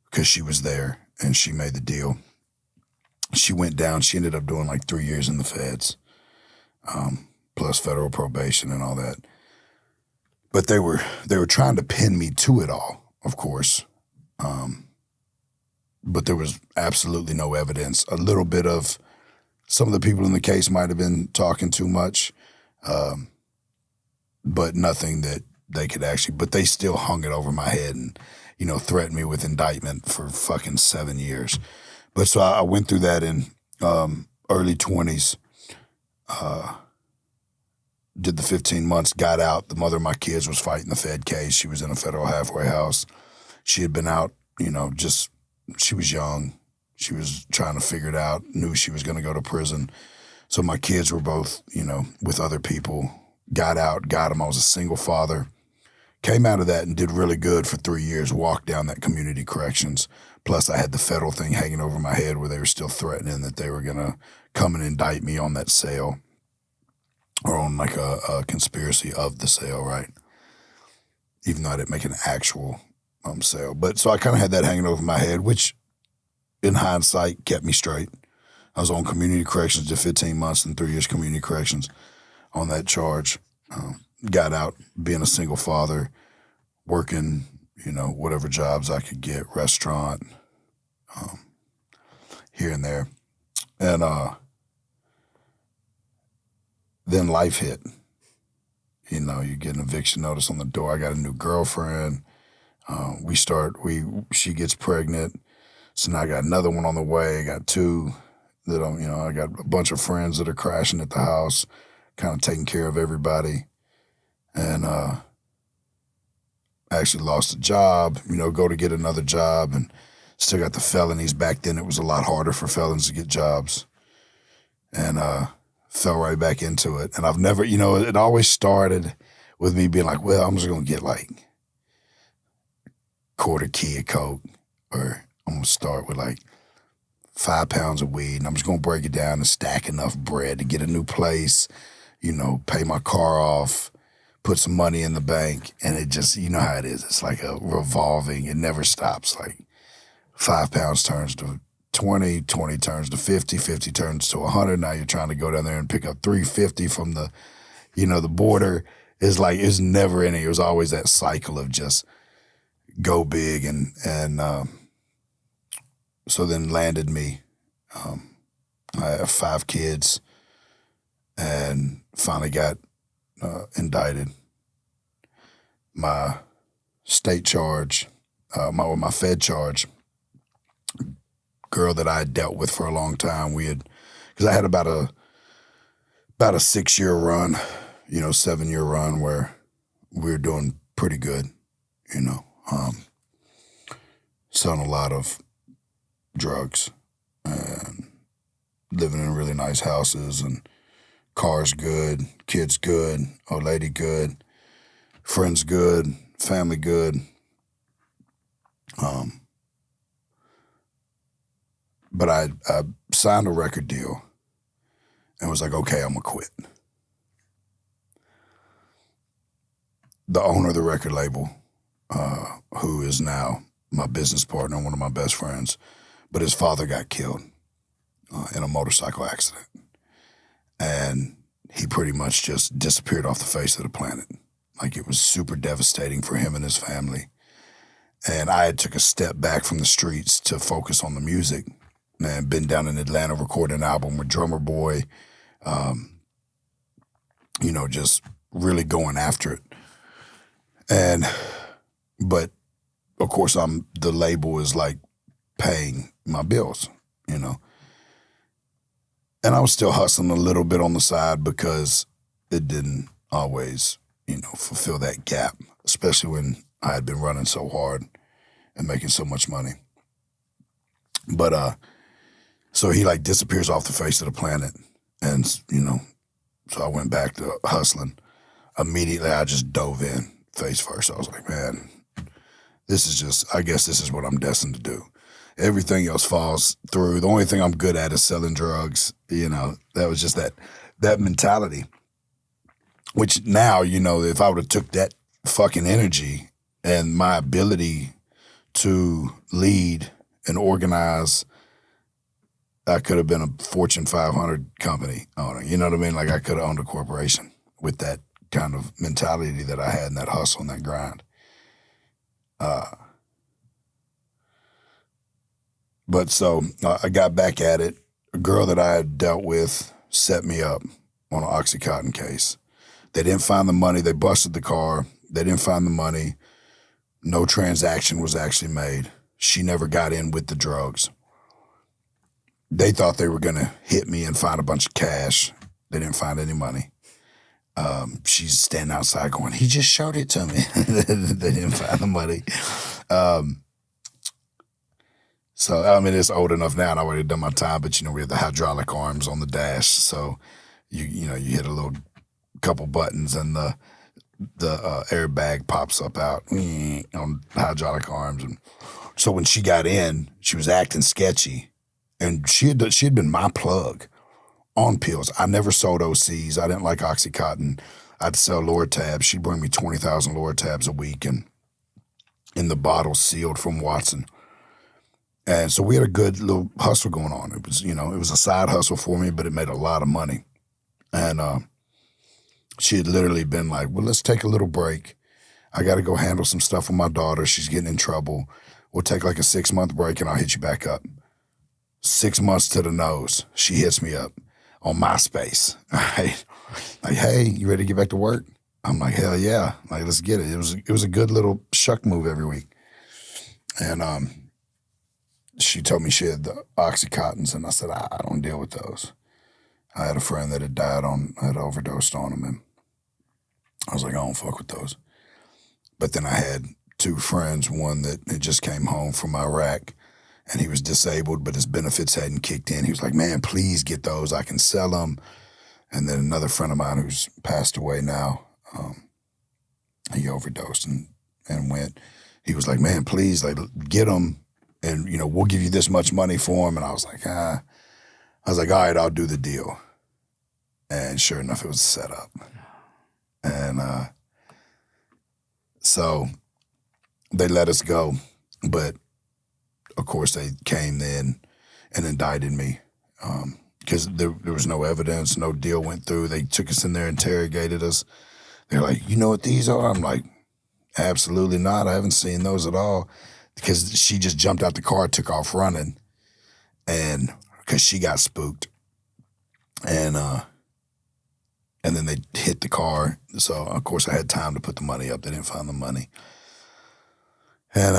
because she was there and she made the deal. She went down. She ended up doing like 3 years in the feds, plus federal probation and all that. But they were trying to pin me to it all, of course. But there was absolutely no evidence. A little bit of some of the people in the case might have been talking too much. But nothing that they could actually, but they still hung it over my head and, threatened me with indictment for fucking 7 years. But so I went through that in early 20s, did the 15 months, got out. The mother of my kids was fighting the Fed case. She was in a federal halfway house. She had been out, she was young. She was trying to figure it out, knew she was going to go to prison. So my kids were both, with other people. Got out, got him. I was a single father. Came out of that and did really good for 3 years, walked down that community corrections. Plus I had the federal thing hanging over my head where they were still threatening that they were going to come and indict me on that sale or on like a conspiracy of the sale, right? Even though I didn't make an actual sale. But so I kind of had that hanging over my head, which in hindsight kept me straight. I was on community corrections, did 15 months and 3 years community corrections on that charge. Got out being a single father, working, whatever jobs I could get, restaurant, here and there. And then life hit. You get an eviction notice on the door. I got a new girlfriend. She gets pregnant. So now I got another one on the way. I got 2 that I got a bunch of friends that are crashing at the house, kind of taking care of everybody. And I actually lost a job, go to get another job and still got the felonies. Back then it was a lot harder for felons to get jobs. And fell right back into it. And I've never, it always started with me being like, well, I'm just going to get like quarter key of coke, or I'm going to start with like 5 pounds of weed, and I'm just going to break it down and stack enough bread to get a new place, pay my car off, put some money in the bank, and it just, how it is. It's like a revolving, it never stops. Like 5 pounds turns to 20, 20 turns to 50, 50 turns to 100. Now you're trying to go down there and pick up 350 from the, the border. It's like, it's never ending. It was always that cycle of just go big. And so then landed me. I have 5 kids and finally got indicted. My state charge, my Fed charge, girl that I had dealt with for a long time, because I had about a 6-year run, 7-year run where we were doing pretty good, selling a lot of drugs and living in really nice houses and cars good, kids good, old lady good, friends good, family good. But I signed a record deal and was like, okay, I'm going to quit. the owner of the record label, who is now my business partner and one of my best friends, but his father got killed in a motorcycle accident. And he pretty much just disappeared off the face of the planet. Like, it was super devastating for him and his family. And I had took a step back from the streets to focus on the music, and been down in Atlanta recording an album with Drummer Boy, just really going after it. But of course the label is like paying my bills, And I was still hustling a little bit on the side because it didn't always, fulfill that gap, especially when I had been running so hard and making so much money. But, so he like disappears off the face of the planet. And, so I went back to hustling. Immediately, I just dove in face first. I was like, man, I guess this is what I'm destined to do. Everything else falls through. The only thing I'm good at is selling drugs. That was just that mentality. Which now, if I would have took that fucking energy and my ability to lead and organize, I could have been a Fortune 500 company owner. You know what I mean? Like, I could have owned a corporation with that kind of mentality that I had and that hustle and that grind. But so I got back at it. A girl that I had dealt with set me up on an Oxycontin case. They didn't find the money. They busted the car. They didn't find the money. No transaction was actually made. She never got in with the drugs. They thought they were going to hit me and find a bunch of cash. They didn't find any money. She's standing outside going, he just showed it to me. They didn't find the money. So, it's old enough now and I already done my time, but, we have the hydraulic arms on the dash. So, you hit a couple buttons and the airbag pops up out on hydraulic arms. And so when she got in, she was acting sketchy. And she had been my plug on pills. I never sold OCs. I didn't like Oxycontin. I'd sell Lortabs. She'd bring me 20,000 Lortabs a week and in the bottle sealed from Watson. And so we had a good little hustle going on. It was, it was a side hustle for me, but it made a lot of money. And she had literally been like, well, let's take a little break. I got to go handle some stuff with my daughter. She's getting in trouble. We'll take like a 6-month break and I'll hit you back up. 6 months to the nose, she hits me up on MySpace. Right? Like, hey, you ready to get back to work? I'm like, hell yeah. Like, let's get it. It was a good little shuck move every week. And she told me she had the Oxycontins, and I said, I don't deal with those. I had a friend that had overdosed on them, and I was like, I don't fuck with those. But then I had 2 friends, one that had just came home from Iraq, and he was disabled, but his benefits hadn't kicked in. He was like, man, please get those. I can sell them. And then another friend of mine who's passed away now, he overdosed and went. He was like, man, please, like, get them, and, we'll give you this much money for them. And I was like, all right, I'll do the deal. And sure enough, it was set up. And so they let us go. But, of course, they came then and indicted me because there was no evidence, no deal went through. They took us in there, interrogated us. They're like, you know what these are? I'm like, absolutely not. I haven't seen those at all. Because she just jumped out the car, took off running, and because she got spooked. And then they hit the car. So, of course, I had time to put the money up. They didn't find the money. And,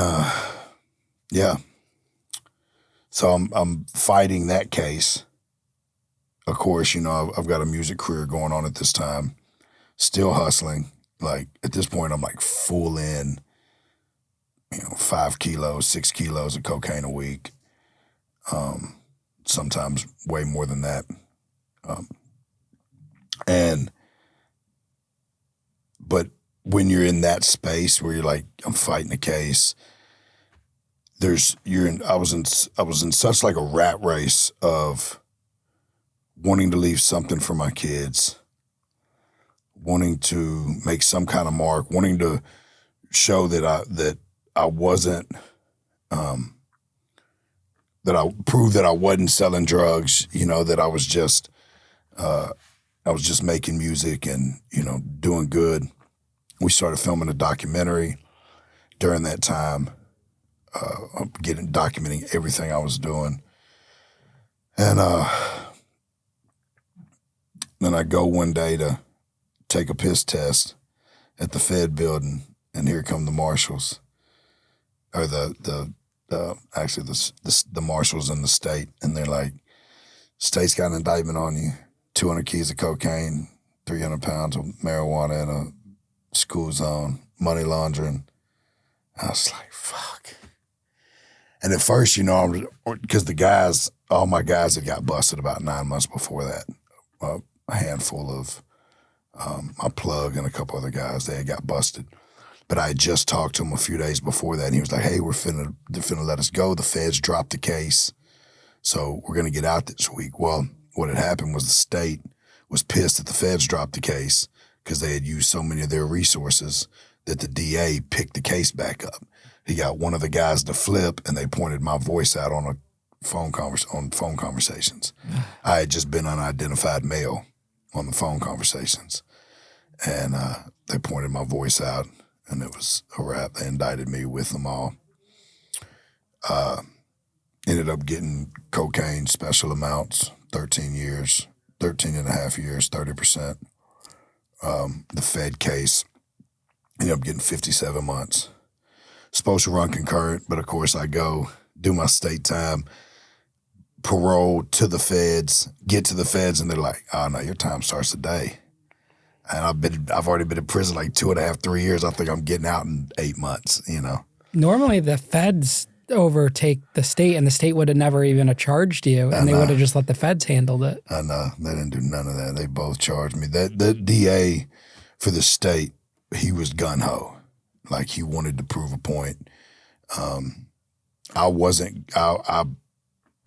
yeah. So I'm fighting that case. Of course, I've got a music career going on at this time. Still hustling. Like, at this point, I'm like full in, 5 kilos, 6 kilos of cocaine a week. Sometimes way more than that. But when you're in that space where you're like, I'm fighting a case, I was in such like a rat race of wanting to leave something for my kids, wanting to make some kind of mark, wanting to show that I wasn't, that I proved that I wasn't selling drugs, that I was just making music and, doing good. We started filming a documentary during that time, documenting everything I was doing. And then I go one day to take a piss test at the Fed building, and here come the marshals, or the marshals in the state, and they're like, "State's got an indictment on you, 200 keys of cocaine, 300 pounds of marijuana in a school zone, money laundering." I was like, "Fuck." And at first, because all my guys had got busted about 9 months before that. A handful of my plug and a couple other guys, they had got busted. But I had just talked to him a few days before that, and he was like, "Hey, they're finna let us go. The feds dropped the case, so we're gonna get out this week." Well, what had happened was the state was pissed that the feds dropped the case because they had used so many of their resources that the DA picked the case back up. He got one of the guys to flip, and they pointed my voice out on phone conversations. I had just been unidentified male on the phone conversations, and they pointed my voice out, and it was a wrap. They indicted me with them all. Ended up getting cocaine special amounts, 13 and a half years, 30%. The Fed case, ended up getting 57 months. Supposed to run concurrent, but of course I go do my state time, parole to the feds, get to the feds, and they're like, "Oh no, your time starts today." And I've already been in prison like 2.5, 3 years. I think I'm getting out in 8 months, Normally the feds overtake the state, and the state would have never even charged you, and they would have just let the feds handle it. I know. They didn't do none of that. They both charged me. The DA for the state, he was gung-ho. Like, he wanted to prove a point. I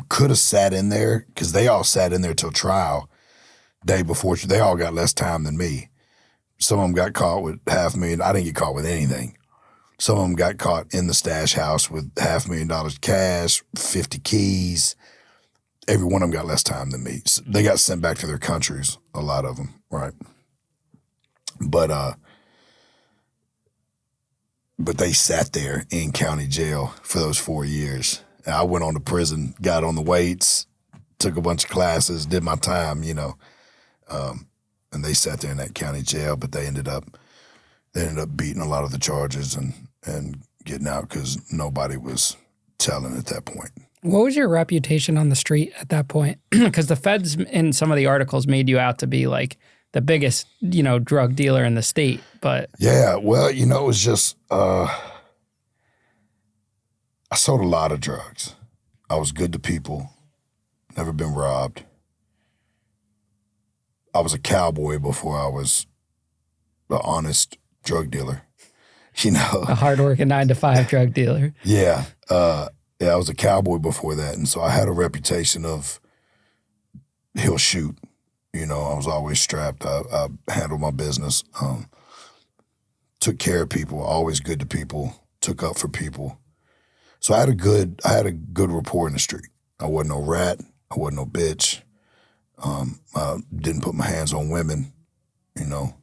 could have sat in there, because they all sat in there till trial day before. They all got less time than me. Some of them got caught with $500,000. I didn't get caught with anything. Some of them got caught in the stash house with $500,000 cash, 50 keys. Every one of them got less time than me. So they got sent back to their countries, a lot of them, right? But they sat there in county jail for those 4 years. And I went on to prison, got on the weights, took a bunch of classes, did my time, and they sat there in that county jail. But they ended up beating a lot of the charges and getting out because nobody was telling at that point. What was your reputation on the street at that point? Because the feds in some of the articles made you out to be like the biggest, drug dealer in the state. But yeah, well, it was just I sold a lot of drugs. I was good to people, never been robbed. I was a cowboy before I was an honest drug dealer, A hardworking 9-to-5 drug dealer. Yeah. I was a cowboy before that. And so I had a reputation of he'll shoot. I was always strapped. I handled my business, took care of people, always good to people, took up for people. So I had a good rapport in the street. I wasn't no rat. I wasn't no bitch. I didn't put my hands on women, no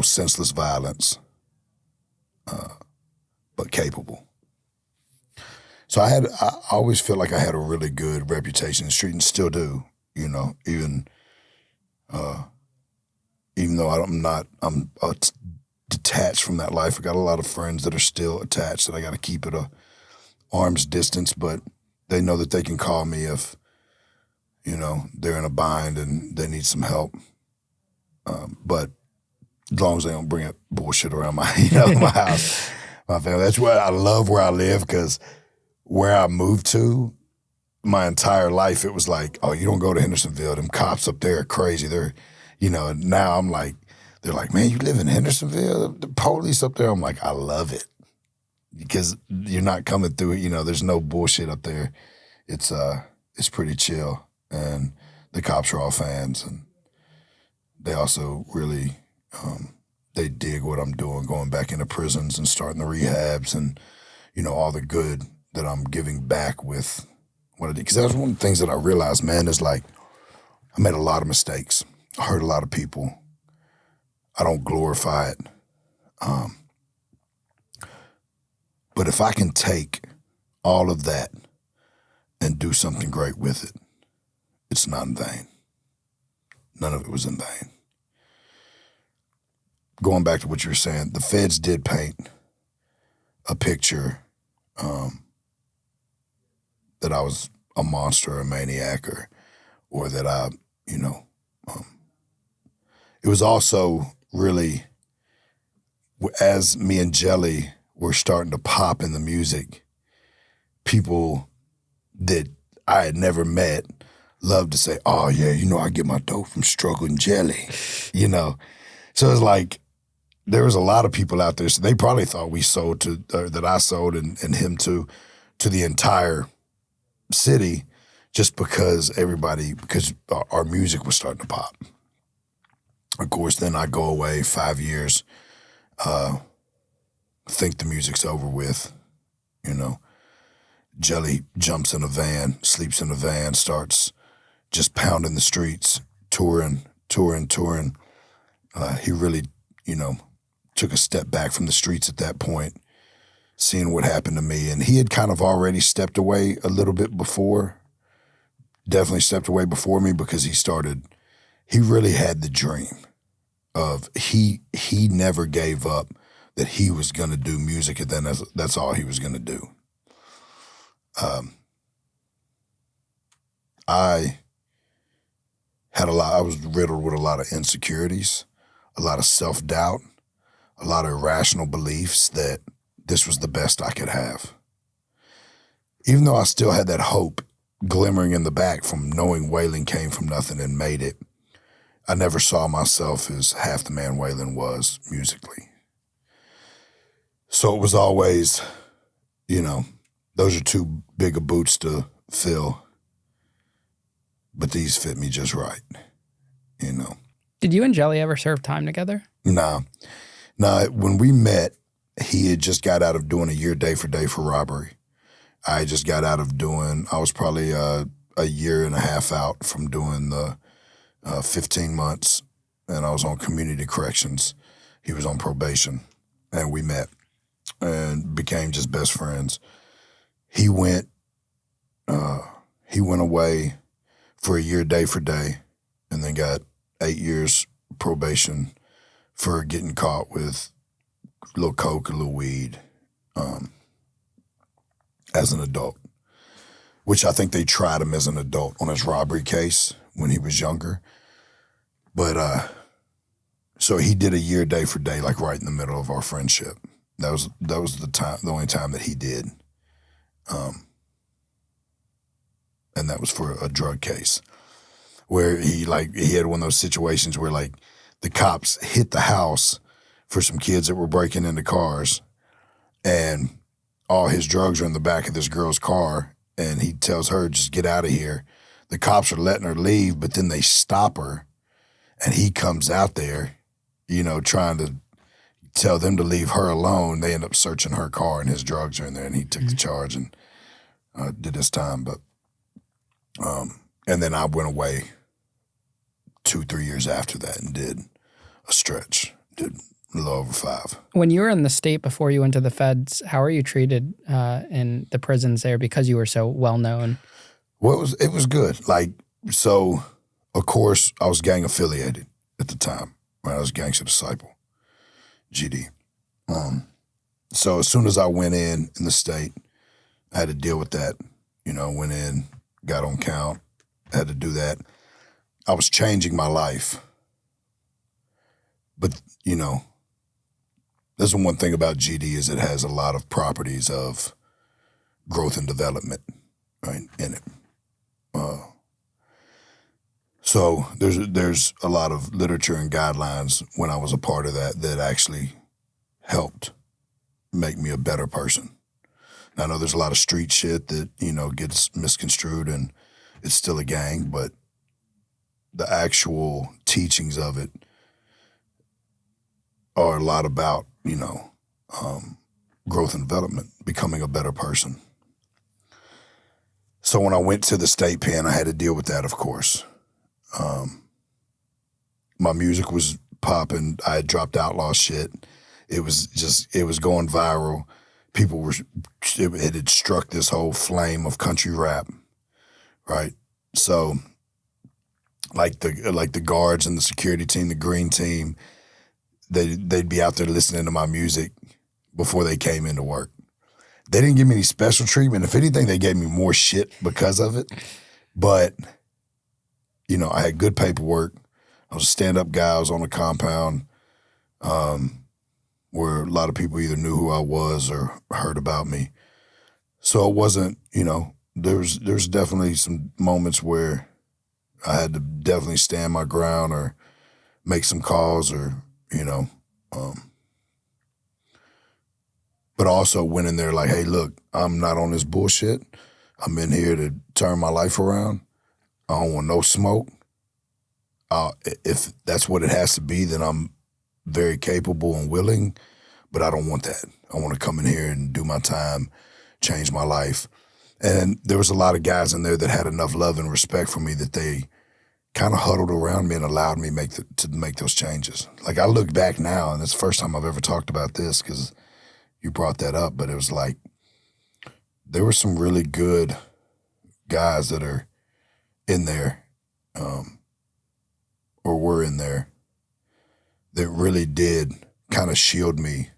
senseless violence, but capable. So I always felt like I had a really good reputation in the street, and still do, even though I'm detached from that life. I got a lot of friends that are still attached that I got to keep at a arm's distance, but they know that they can call me if, they're in a bind and they need some help. But as long as they don't bring up bullshit around my, my house, my family. That's why I love where I live, because where I moved to, my entire life, it was like, oh, you don't go to Hendersonville. Them cops up there are crazy. They're, and now I'm like, they're like, man, you live in Hendersonville? The police up there? I'm like, I love it. Because you're not coming through it. There's no bullshit up there. It's pretty chill. And the cops are all fans. And they also really They dig what I'm doing, going back into prisons and starting the rehabs and, all the good that I'm giving back with what I did. Because that was one of the things that I realized, man, is like I made a lot of mistakes. I hurt a lot of people. I don't glorify it. But if I can take all of that and do something great with it, it's not in vain. None of it was in vain. Going back to what you were saying, the feds did paint a picture that I was a monster, a maniac, or that I, it was also really, as me and Jelly were starting to pop in the music, people that I had never met loved to say, oh yeah, I get my dope from Struggle Jelly, So it's like, there was a lot of people out there, so they probably thought we sold that I sold and him to the entire city just because our music was starting to pop. Of course, then I go away 5 years, think the music's over with, Jelly jumps in a van, sleeps in a van, starts just pounding the streets, touring. He really, took a step back from the streets at that point, seeing what happened to me. And he had kind of already stepped away a little bit before, definitely stepped away before me because he really had the dream of, he never gave up that he was going to do music and then that's all he was going to do. I was riddled with a lot of insecurities, a lot of self-doubt, a lot of irrational beliefs that this was the best I could have. Even though I still had that hope glimmering in the back from knowing Waylon came from nothing and made it, I never saw myself as half the man Waylon was musically. So it was always, those are too big of boots to fill, but these fit me just right, Did you and Jelly ever serve time together? Nah. When we met, he had just got out of doing a year day for robbery. I just got out of I was probably a year and a half out from doing the 15 months, and I was on community corrections. He was on probation, and we met and became just best friends. He went away for a year day for day, and then got 8 years probation for getting caught with a little coke, a little weed, as an adult, which I think they tried him as an adult on his robbery case when he was younger. But so he did a year day for day, like right in the middle of our friendship. That was the only time that he did, and that was for a drug case where he had one of those situations where like the cops hit the house for some kids that were breaking into cars, and all his drugs are in the back of this girl's car, and he tells her, just get out of here. The cops are letting her leave, but then they stop her, and he comes out there, trying to tell them to leave her alone. They end up searching her car, and his drugs are in there, and he took the charge and did his time. But and then I went away 2-3 years after that and did a stretch, did a little over 5. When you were in the state before you went to the feds, how are you treated in the prisons there because you were so well known? Well, it was good. So of course I was gang affiliated at the time. Right? I was Gangster Disciple, GD. So as soon as I went in the state, I had to deal with that. Went in, got on count, had to do that. I was changing my life. But, that's the one thing about GD is it has a lot of properties of growth and development, right, in it. So there's a lot of literature and guidelines when I was a part of that actually helped make me a better person. Now, I know there's a lot of street shit that, gets misconstrued and it's still a gang, but the actual teachings of it are a lot about, growth and development, becoming a better person. So when I went to the state pen, I had to deal with that, of course. My music was popping. I had dropped Outlaw shit. It was going viral. It had struck this whole flame of country rap, right? So like the guards and the security team, the green team, they'd be out there listening to my music before they came into work. They didn't give me any special treatment. If anything, they gave me more shit because of it. But, I had good paperwork. I was a stand-up guy. I was on a compound where a lot of people either knew who I was or heard about me. So it wasn't, there's definitely some moments where I had to definitely stand my ground or make some calls or, but also went in there like, hey, look, I'm not on this bullshit. I'm in here to turn my life around. I don't want no smoke. If that's what it has to be, then I'm very capable and willing, but I don't want that. I want to come in here and do my time, change my life. And there was a lot of guys in there that had enough love and respect for me that they kind of huddled around me and allowed me to make those changes. Like I look back now, and it's the first time I've ever talked about this because you brought that up, but it was like there were some really good guys that are in there or were in there that really did kind of shield me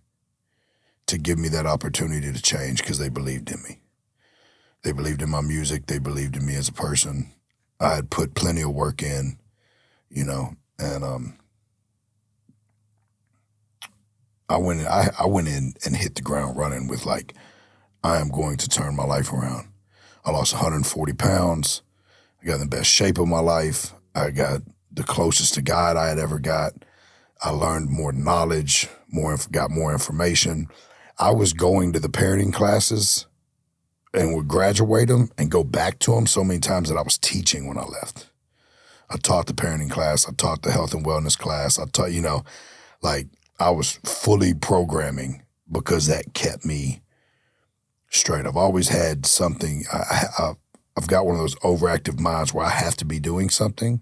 to give me that opportunity to change because they believed in me. They believed in my music. They believed in me as a person. I had put plenty of work in, and I went in and hit the ground running with like, I am going to turn my life around. I lost 140 pounds. I got in the best shape of my life. I got the closest to God I had ever got. I learned more knowledge, got more information. I was going to the parenting classes and would graduate them and go back to them so many times that I was teaching when I left. I taught the parenting class. I taught the health and wellness class. I taught, I was fully programming because that kept me straight. I've always had something. I've got one of those overactive minds where I have to be doing something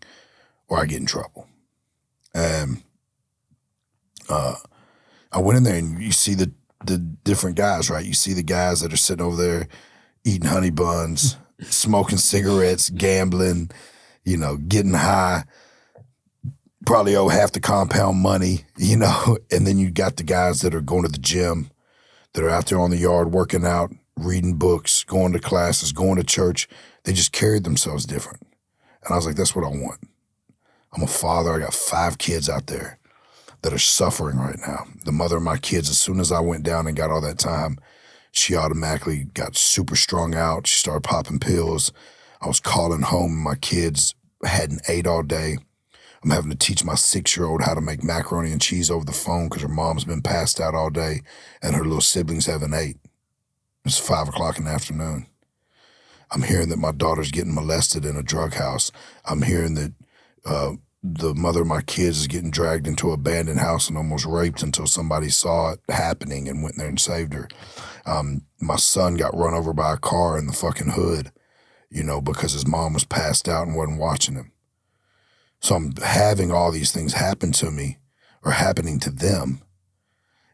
or I get in trouble. And I went in there and you see the different guys, right? You see the guys that are sitting over there eating honey buns, smoking cigarettes, gambling, getting high, probably owe half the compound money, and then you got the guys that are going to the gym, that are out there on the yard working out, reading books, going to classes, going to church. They just carried themselves different. And I was like, that's what I want. I'm a father. I got 5 kids out there that are suffering right now. The mother of my kids, as soon as I went down and got all that time, she automatically got super strung out. She started popping pills. I was calling home. My kids hadn't ate all day. I'm having to teach my 6-year-old how to make macaroni and cheese over the phone because her mom's been passed out all day and her little siblings haven't ate. It's 5 o'clock in the afternoon. I'm hearing that my daughter's getting molested in a drug house. I'm hearing that the mother of my kids is getting dragged into an abandoned house and almost raped until somebody saw it happening and went there and saved her. My son got run over by a car in the fucking hood, because his mom was passed out and wasn't watching him. So I'm having all these things happen to me or happening to them.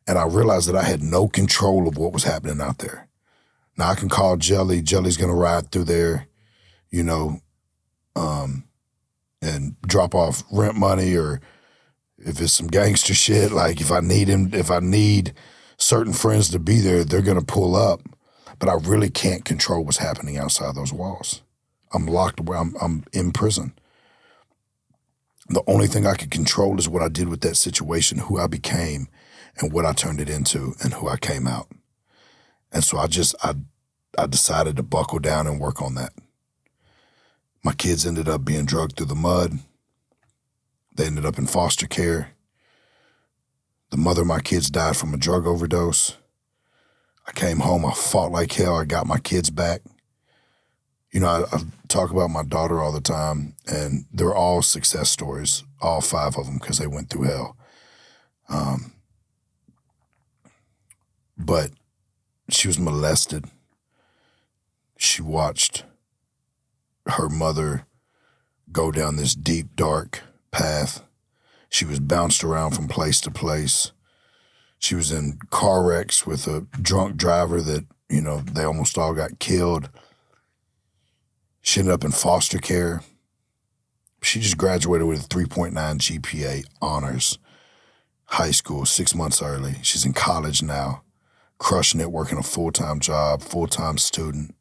And I realized that I had no control of what was happening out there. Now I can call Jelly. Jelly's going to ride through there, and drop off rent money, or if it's some gangster shit, like if I need certain friends to be there, they're going to pull up. But I really can't control what's happening outside those walls. I'm locked away. I'm in prison. The only thing I can control is what I did with that situation, who I became, and what I turned it into, and who I came out. And so I decided to buckle down and work on that. My kids ended up being drugged through the mud. They ended up in foster care. The mother of my kids died from a drug overdose. I came home, I fought like hell, I got my kids back. I talk about my daughter all the time, and they're all success stories, all 5 of them, because they went through hell. But she was molested. She watched her mother go down this deep, dark path. She was bounced around from place to place. She was in car wrecks with a drunk driver that, they almost all got killed. She ended up in foster care. She just graduated with a 3.9 GPA, honors, high school, 6 months early. She's in college now, crushing it, working a full-time job, full-time student.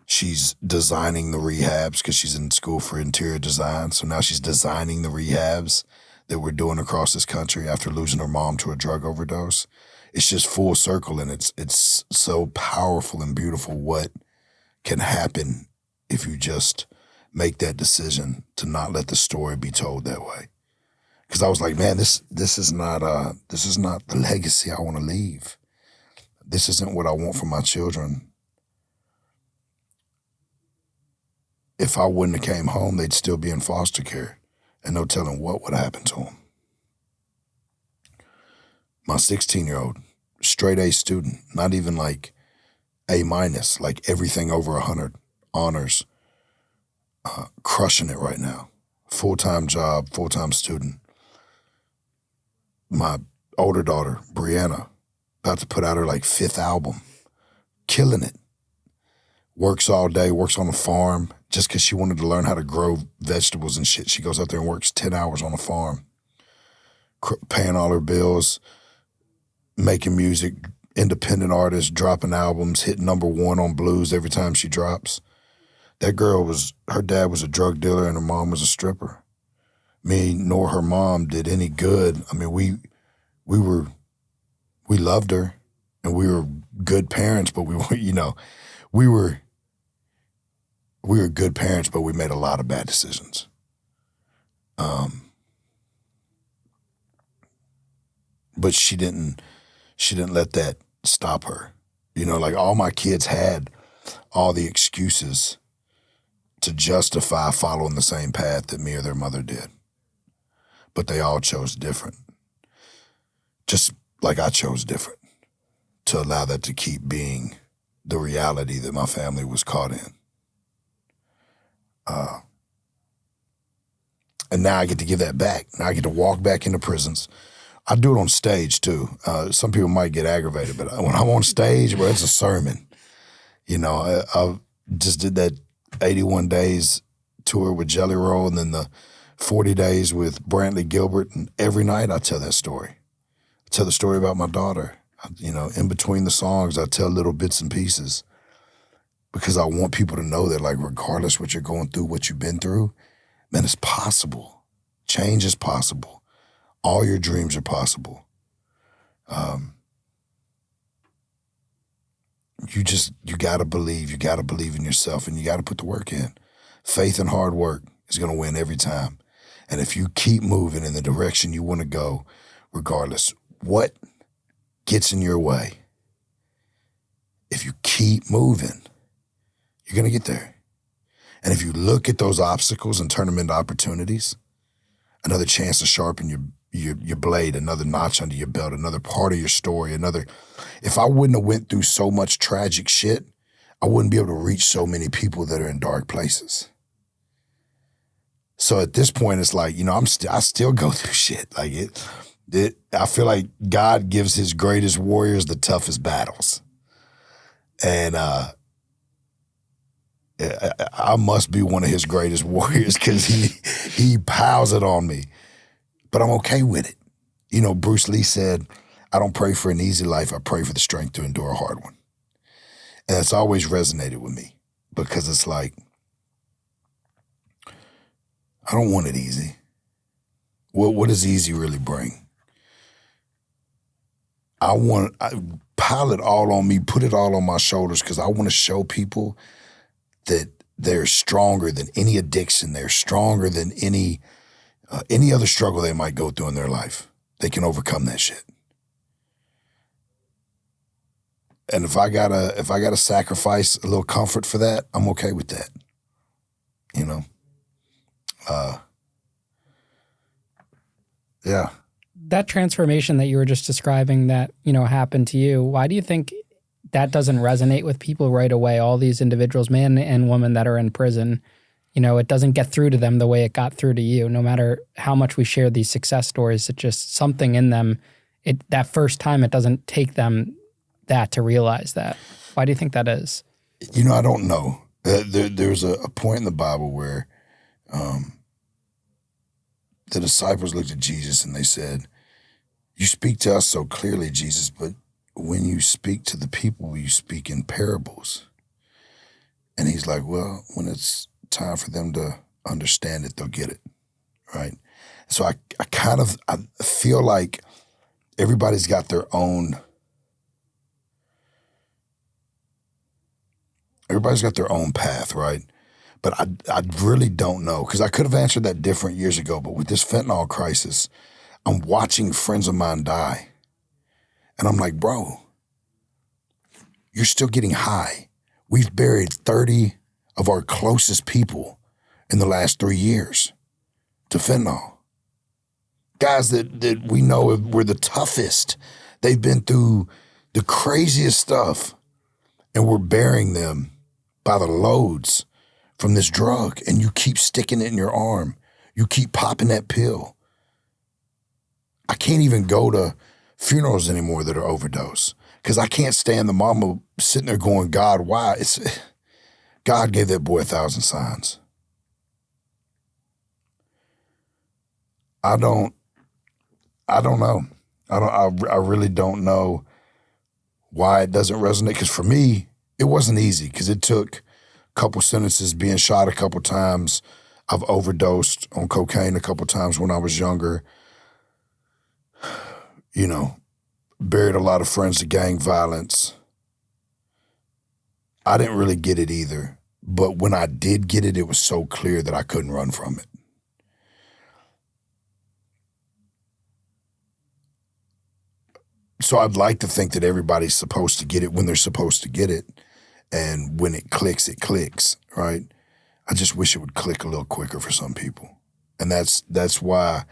She's designing the rehabs because she's in school for interior design. So now she's designing the rehabs that we're doing across this country after losing her mom to a drug overdose. It's just full circle, and it's so powerful and beautiful what can happen if you just make that decision to not let the story be told that way. Because I was like, man, this is not the legacy I want to leave. This isn't what I want for my children. If I wouldn't have came home, they'd still be in foster care, and no telling what would happen to them. My 16-year-old, straight A student, not even like A-, like everything over 100, honors, crushing it right now. Full-time job, full-time student. My older daughter, Brianna, about to put out her 5th album, killing it. Works all day, works on a farm. Just because she wanted to learn how to grow vegetables and shit, she goes out there and works 10 hours on a farm, paying all her bills, making music, independent artist, dropping albums, hitting #1 on blues every time she drops. That girl her dad was a drug dealer and her mom was a stripper. Me nor her mom did any good. I mean, we loved her and we were good parents, but we were good parents, but we made a lot of bad decisions. But she didn't let that stop her. All my kids had all the excuses to justify following the same path that me or their mother did. But they all chose different. Just like I chose different, to allow that to keep being the reality that my family was caught in. And now I get to give that back. Now I get to walk back into prisons. I do it on stage too. Some people might get aggravated, but when I'm on stage, it's a sermon. I just did that 81 days tour with Jelly Roll and then the 40 days with Brantley Gilbert. And every night I tell that story. I tell the story about my daughter. In between the songs, I tell little bits and pieces because I want people to know that regardless what you're going through, what you've been through, man, it's possible. Change is possible. All your dreams are possible. You gotta believe. You gotta believe in yourself, and you gotta put the work in. Faith and hard work is gonna win every time. And if you keep moving in the direction you want to go, regardless what gets in your way, if you keep moving, you're gonna get there. And if you look at those obstacles and turn them into opportunities, another chance to sharpen your blade, another notch under your belt, another part of your story, if I wouldn't have went through so much tragic shit, I wouldn't be able to reach so many people that are in dark places. So at this point, it's I still go through shit. I feel like God gives his greatest warriors the toughest battles. And I must be one of his greatest warriors because he piles it on me. But I'm okay with it. Bruce Lee said, I don't pray for an easy life. I pray for the strength to endure a hard one. And that's always resonated with me because it's I don't want it easy. What does easy really bring? I pile it all on me, put it all on my shoulders because I want to show people that they're stronger than any addiction. They're stronger than any other struggle they might go through in their life. They can overcome that shit. And if I gotta sacrifice a little comfort for that, I'm okay with that. Yeah. that transformation that you were just describing that, happened to you, why do you think that doesn't resonate with people right away? All these individuals, man and woman, that are in prison, it doesn't get through to them the way it got through to you. No matter how much we share these success stories, it's just something in them. That first time, it doesn't take them that to realize that. Why do you think that is? I don't know. There's a point in the Bible where the disciples looked at Jesus and they said, "You speak to us so clearly, Jesus, but when you speak to the people, you speak in parables." And he's like, well, when it's time for them to understand it, they'll get it, right? So I feel like everybody's got their own path, right? But I really don't know, because I could have answered that different years ago, but with this fentanyl crisis, I'm watching friends of mine die. And I'm like, bro, you're still getting high. We've buried 30 of our closest people in the last 3 years to fentanyl. Guys that we know were the toughest. They've been through the craziest stuff, and we're burying them by the loads from this drug, and you keep sticking it in your arm. You keep popping that pill. I can't even go to funerals anymore that are overdose, because I can't stand the mama sitting there going, God, why? God gave that boy 1,000 signs. I don't know. I really don't know why it doesn't resonate, because for me, it wasn't easy, because it took a couple sentences, being shot a couple times. I've overdosed on cocaine a couple times when I was younger. Buried a lot of friends to gang violence. I didn't really get it either. But when I did get it, it was so clear that I couldn't run from it. So I'd like to think that everybody's supposed to get it when they're supposed to get it. And when it clicks, right? I just wish it would click a little quicker for some people. And that's why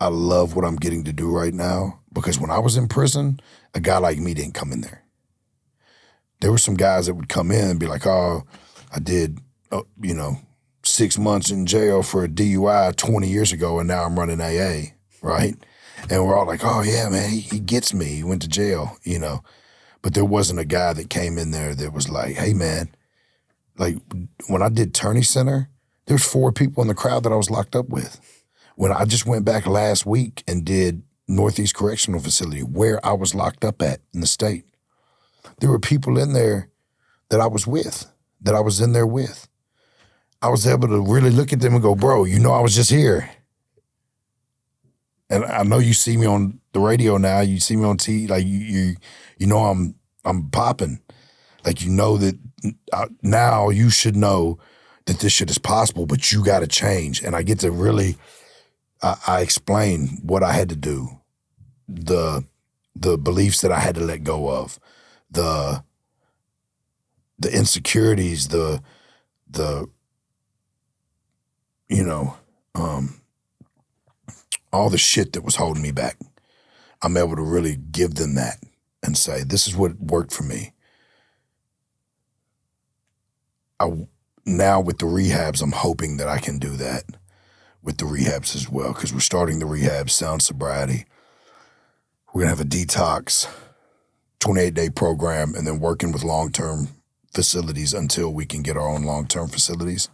I love what I'm getting to do right now, because when I was in prison, a guy like me didn't come in there. There were some guys that would come in and be like, oh, I did, 6 months in jail for a DUI 20 years ago, and now I'm running AA, right? And we're all like, oh, yeah, man, he gets me. He went to jail, But there wasn't a guy that came in there that was like, hey, man, like when I did Turney Center, there's 4 people in the crowd that I was locked up with. When I just went back last week and did Northeast Correctional Facility, where I was locked up at in the state, there were people in there that I was in there with. I was able to really look at them and go, bro, I was just here. And I know you see me on the radio now, you see me on TV, like I'm popping. Like, that now you should know that this shit is possible, but you got to change. And I get to really, I explain what I had to do, the beliefs that I had to let go of, the insecurities, all the shit that was holding me back. I'm able to really give them that and say, this is what worked for me. Now with the rehabs, I'm hoping that I can do that with the rehabs as well, because we're starting the rehab sound sobriety. We're going to have a detox, 28-day program, and then working with long-term facilities until we can get our own long-term facilities.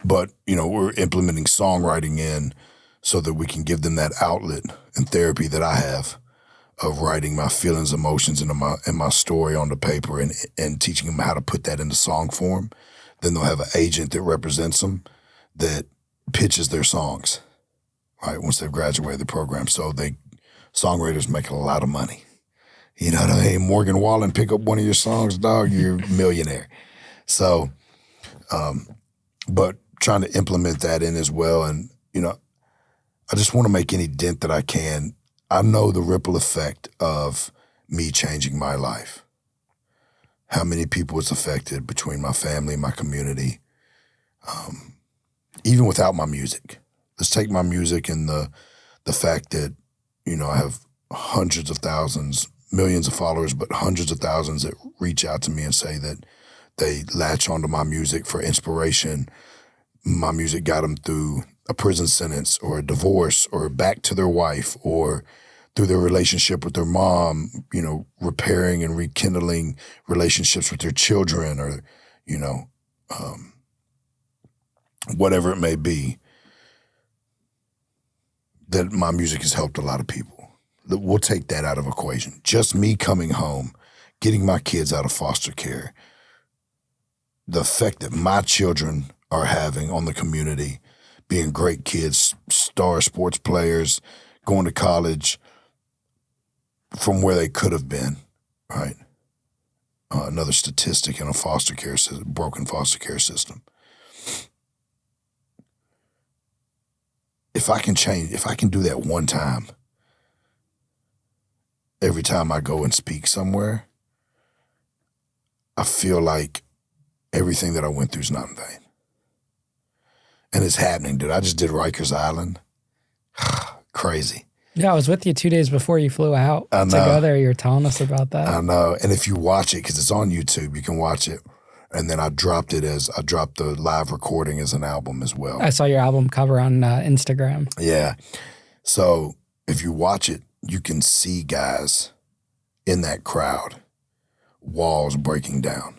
But, we're implementing songwriting in so that we can give them that outlet and therapy that I have of writing my feelings, emotions, and my story onto paper and teaching them how to put that into song form. Then they'll have an agent that represents them that pitches their songs, right, once they've graduated the program. So songwriters making a lot of money. You know what I mean? Morgan Wallen, pick up one of your songs, dog, you're a millionaire. So, but trying to implement that in as well. And, I just want to make any dent that I can. I know the ripple effect of me changing my life. How many people it's affected between my family, my community, even without my music. Let's take my music and the fact that, I have hundreds of thousands, millions of followers, but hundreds of thousands that reach out to me and say that they latch onto my music for inspiration. My music got them through a prison sentence or a divorce or back to their wife or through their relationship with their mom, repairing and rekindling relationships with their children or, whatever it may be, that my music has helped a lot of people. We'll take that out of equation. Just me coming home, getting my kids out of foster care, the effect that my children are having on the community, being great kids, star sports players, going to college from where they could have been, right? Another statistic in a broken foster care system. If I can do that one time, every time I go and speak somewhere, I feel like everything that I went through is not in vain. And it's happening, dude. I just did Rikers Island. Crazy. Yeah, I was with you 2 days before you flew out to go there. You were telling us about that. I know. And if you watch it, because it's on YouTube, you can watch it. And then I dropped the live recording as an album as well. I saw your album cover on Instagram. Yeah. So if you watch it, you can see guys in that crowd, walls breaking down.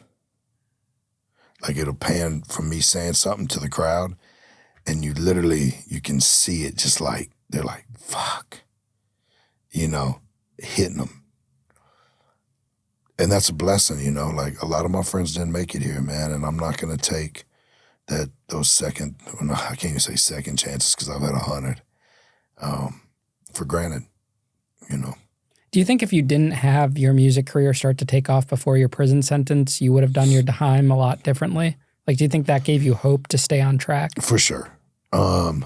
Like it'll pan from me saying something to the crowd, and you can see it just like, they're like, fuck, hitting them. And that's a blessing, like a lot of my friends didn't make it here, man. And I'm not going to take I can't even say second chances because I've had 100 for granted, Do you think if you didn't have your music career start to take off before your prison sentence, you would have done your time a lot differently? Like, do you think that gave you hope to stay on track? For sure. I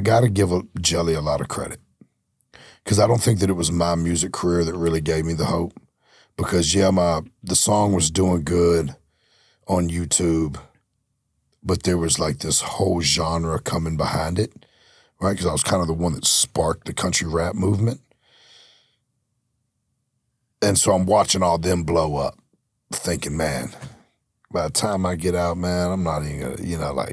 got to give Jelly a lot of credit because I don't think that it was my music career that really gave me the hope. Because the song was doing good on YouTube, but there was like this whole genre coming behind it, right? Because I was kind of the one that sparked the country rap movement. And so I'm watching all them blow up, thinking, man, by the time I get out, man, I'm not even gonna,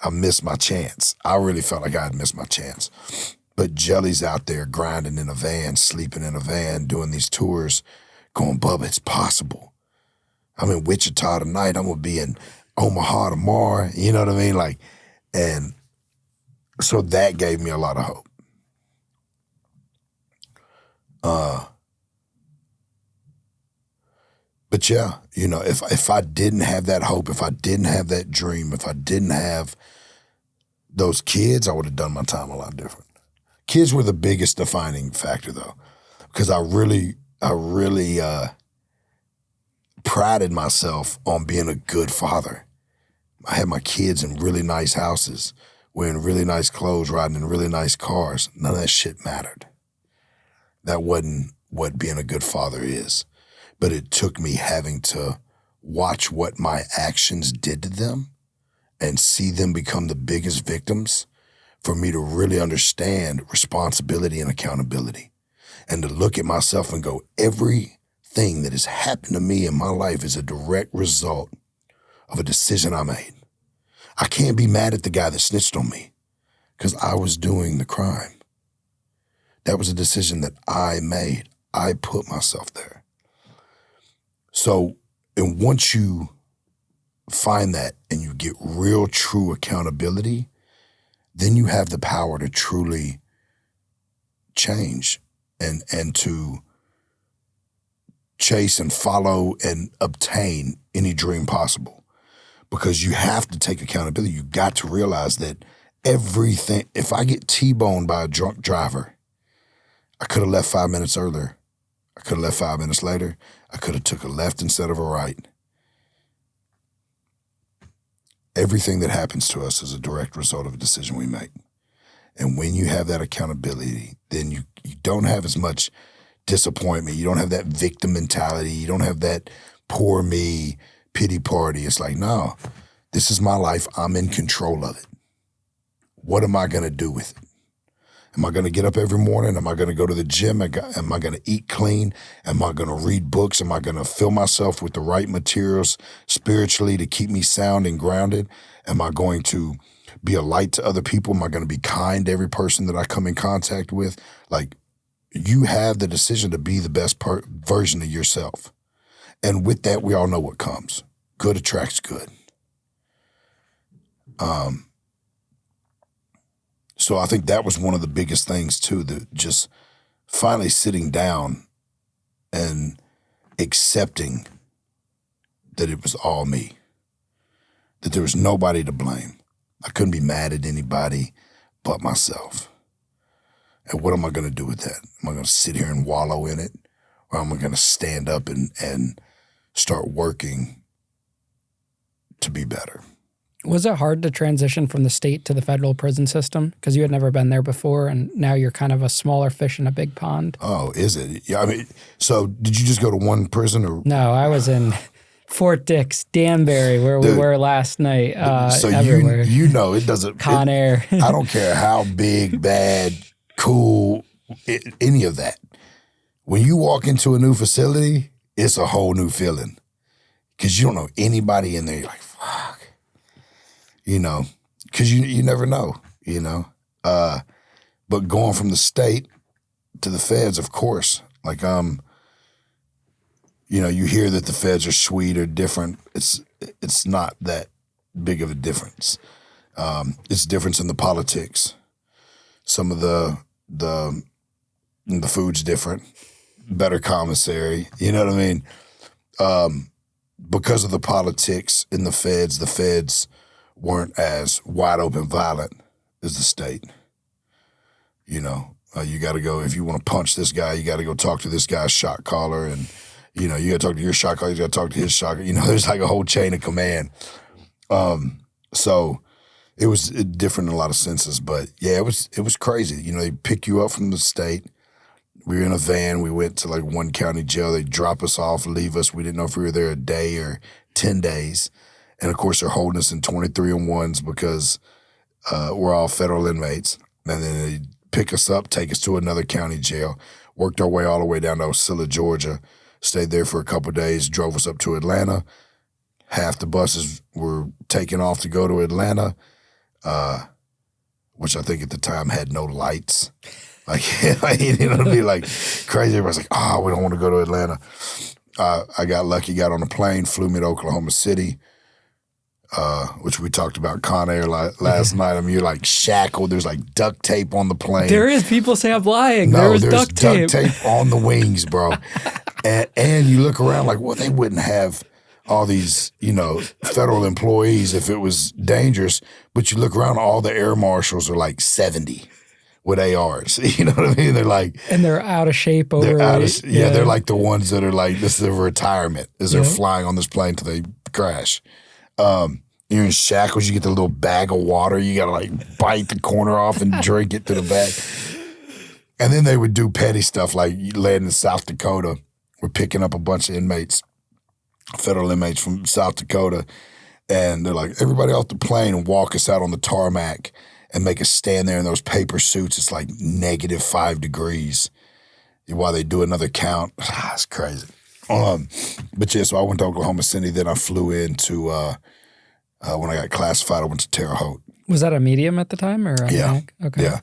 I missed my chance. I really felt like I had missed my chance. But Jelly's out there grinding in a van, sleeping in a van, doing these tours, going, Bubba, it's possible. I'm in Wichita tonight. I'm going to be in Omaha tomorrow. You know what I mean? And so that gave me a lot of hope. But yeah, if I didn't have that hope, if I didn't have that dream, if I didn't have those kids, I would have done my time a lot different. Kids were the biggest defining factor, though, because I really prided myself on being a good father. I had my kids in really nice houses, wearing really nice clothes, riding in really nice cars. None of that shit mattered. That wasn't what being a good father is. But it took me having to watch what my actions did to them and see them become the biggest victims for me to really understand responsibility and accountability, and to look at myself and go, everything that has happened to me in my life is a direct result of a decision I made. I can't be mad at the guy that snitched on me because I was doing the crime. That was a decision that I made. I put myself there. So, and once you find that and you get real, true accountability, then you have the power to truly change and to chase and follow and obtain any dream possible. Because you have to take accountability. You got to realize that everything, if I get T-boned by a drunk driver, I could have left 5 minutes earlier. I could have left 5 minutes later. I could have took a left instead of a right. Everything that happens to us is a direct result of a decision we make. And when you have that accountability, then you don't have as much disappointment. You don't have that victim mentality. You don't have that poor me, pity party. It's like, no, this is my life. I'm in control of it. What am I going to do with it? Am I going to get up every morning? Am I going to go to the gym? Am I going to eat clean? Am I going to read books? Am I going to fill myself with the right materials spiritually to keep me sound and grounded? Am I going to be a light to other people? Am I going to be kind to every person that I come in contact with? Like, you have the decision to be the best version of yourself. And with that, we all know what comes. Good attracts good. So I think that was one of the biggest things too, that just finally sitting down and accepting that it was all me, that there was nobody to blame. I couldn't be mad at anybody but myself. And what am I going to do with that? Am I going to sit here and wallow in it? Or am I going to stand up and start working to be better? Was it hard to transition from the state to the federal prison system? Because you had never been there before, and now you're kind of a smaller fish in a big pond. Oh, is it? Yeah, I mean, so did you just go to one prison? Or? No, I was in Fort Dix, Danbury, where we were last night. So everywhere. you know it doesn't... Con Air. I don't care how big, bad, cool, any of that. When you walk into a new facility, it's a whole new feeling. Because you don't know anybody in there. You're like, fuck. You know, because you never know, you know. But going from the state to the feds, of course, like, you know, you hear that the feds are sweet or different. It's not that big of a difference. It's difference in the politics. Some of the food's different, better commissary, you know what I mean? Because of the politics in the feds weren't as wide open violent as the state. You know, you got to go, if you want to punch this guy, you got to go talk to this guy's shot caller, and, you know, you got to talk to your shot caller, you got to talk to his shot caller. You know, there's like a whole chain of command. So it was different in a lot of senses, but yeah, it was crazy. You know, they pick you up from the state. We were in a van. We went to like one county jail. They drop us off, leave us. We didn't know if we were there a day or 10 days. And, of course, they're holding us in 23-1s because we're all federal inmates. And then they pick us up, take us to another county jail, worked our way all the way down to Osceola, Georgia, stayed there for a couple of days, drove us up to Atlanta. Half the buses were taken off to go to Atlanta, which I think at the time had no lights. Like, you know what I mean? Like, crazy. Everybody's like, oh, we don't want to go to Atlanta. I got lucky, got on a plane, flew me to Oklahoma City. Which we talked about Con Air last night. I mean, you're like shackled. There's like duct tape on the plane. There is. People say I'm lying. No, there's duct tape. on the wings, bro. and you look around like, well, they wouldn't have all these, you know, federal employees if it was dangerous. But you look around, all the air marshals are like 70 with ARs. You know what I mean? They're like, and they're out of shape over. Yeah, they're like the ones that are like, this is a retirement as they're flying on this plane till they crash. You're in shackles, you get the little bag of water, you gotta like bite the corner off and drink it to the back. And then they would do petty stuff like landing in South Dakota. We're picking up a bunch of inmates, federal inmates from South Dakota, and they're like, everybody off the plane, and walk us out on the tarmac and make us stand there in those paper suits. It's like -5 degrees while they do another count. It's crazy. But yeah, so I went to Oklahoma City, then I flew into, when I got classified, I went to Terre Haute. Was that a medium at the time or a Mac? Okay. Yeah.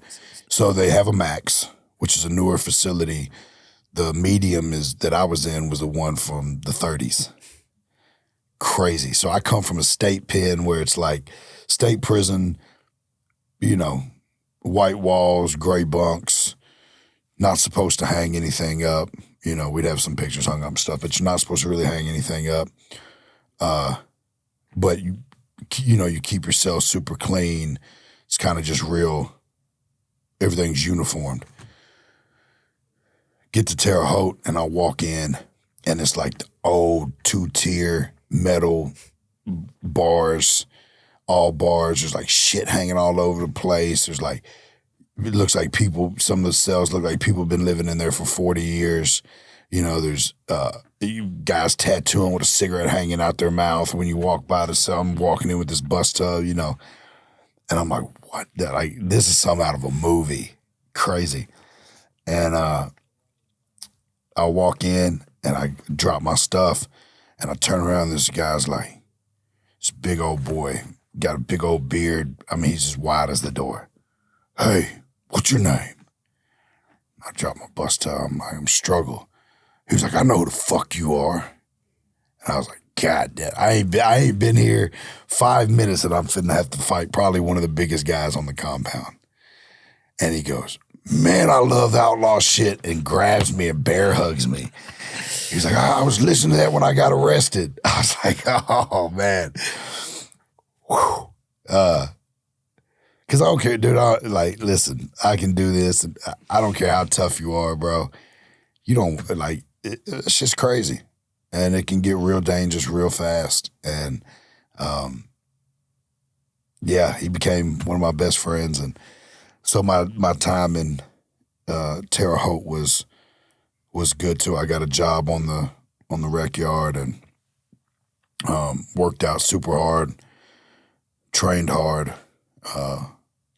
So they have a Max, which is a newer facility. The medium that I was in was the one from the 30s. Crazy. So I come from a state pen where it's like state prison, you know, white walls, gray bunks, not supposed to hang anything up. You know, we'd have some pictures hung up and stuff, but you're not supposed to really hang anything up. But you know, you keep your cell super clean. It's kind of just real. Everything's uniformed. Get to Terre Haute, and I walk in, and it's like the old 2-tier metal bars, all bars. There's like shit hanging all over the place. There's like, it looks like people, some of the cells look like people have been living in there for 40 years. You know, there's you guys tattooing with a cigarette hanging out their mouth when you walk by the cell. I'm walking in with this bus tub, you know, and I'm like, what? Like, this is something out of a movie. Crazy. And I walk in and I drop my stuff and I turn around and this guy's like, this big old boy, got a big old beard. I mean, he's as wide as the door. Hey, what's your name? I drop my bus tub. I'm like, I'm Struggle. He was like, I know who the fuck you are. And I was like, God damn, I ain't been here 5 minutes and I'm finna have to fight probably one of the biggest guys on the compound. And he goes, man, I love outlaw shit, and grabs me and bear hugs me. He's like, I was listening to that when I got arrested. I was like, oh, man. Whew. Because I don't care, dude. Listen, I can do this. And I don't care how tough you are, bro. You don't, like, it's just crazy. And it can get real dangerous real fast. And, yeah, he became one of my best friends. And so my time in Terre Haute was good too. I got a job on the rec yard and worked out super hard, trained hard,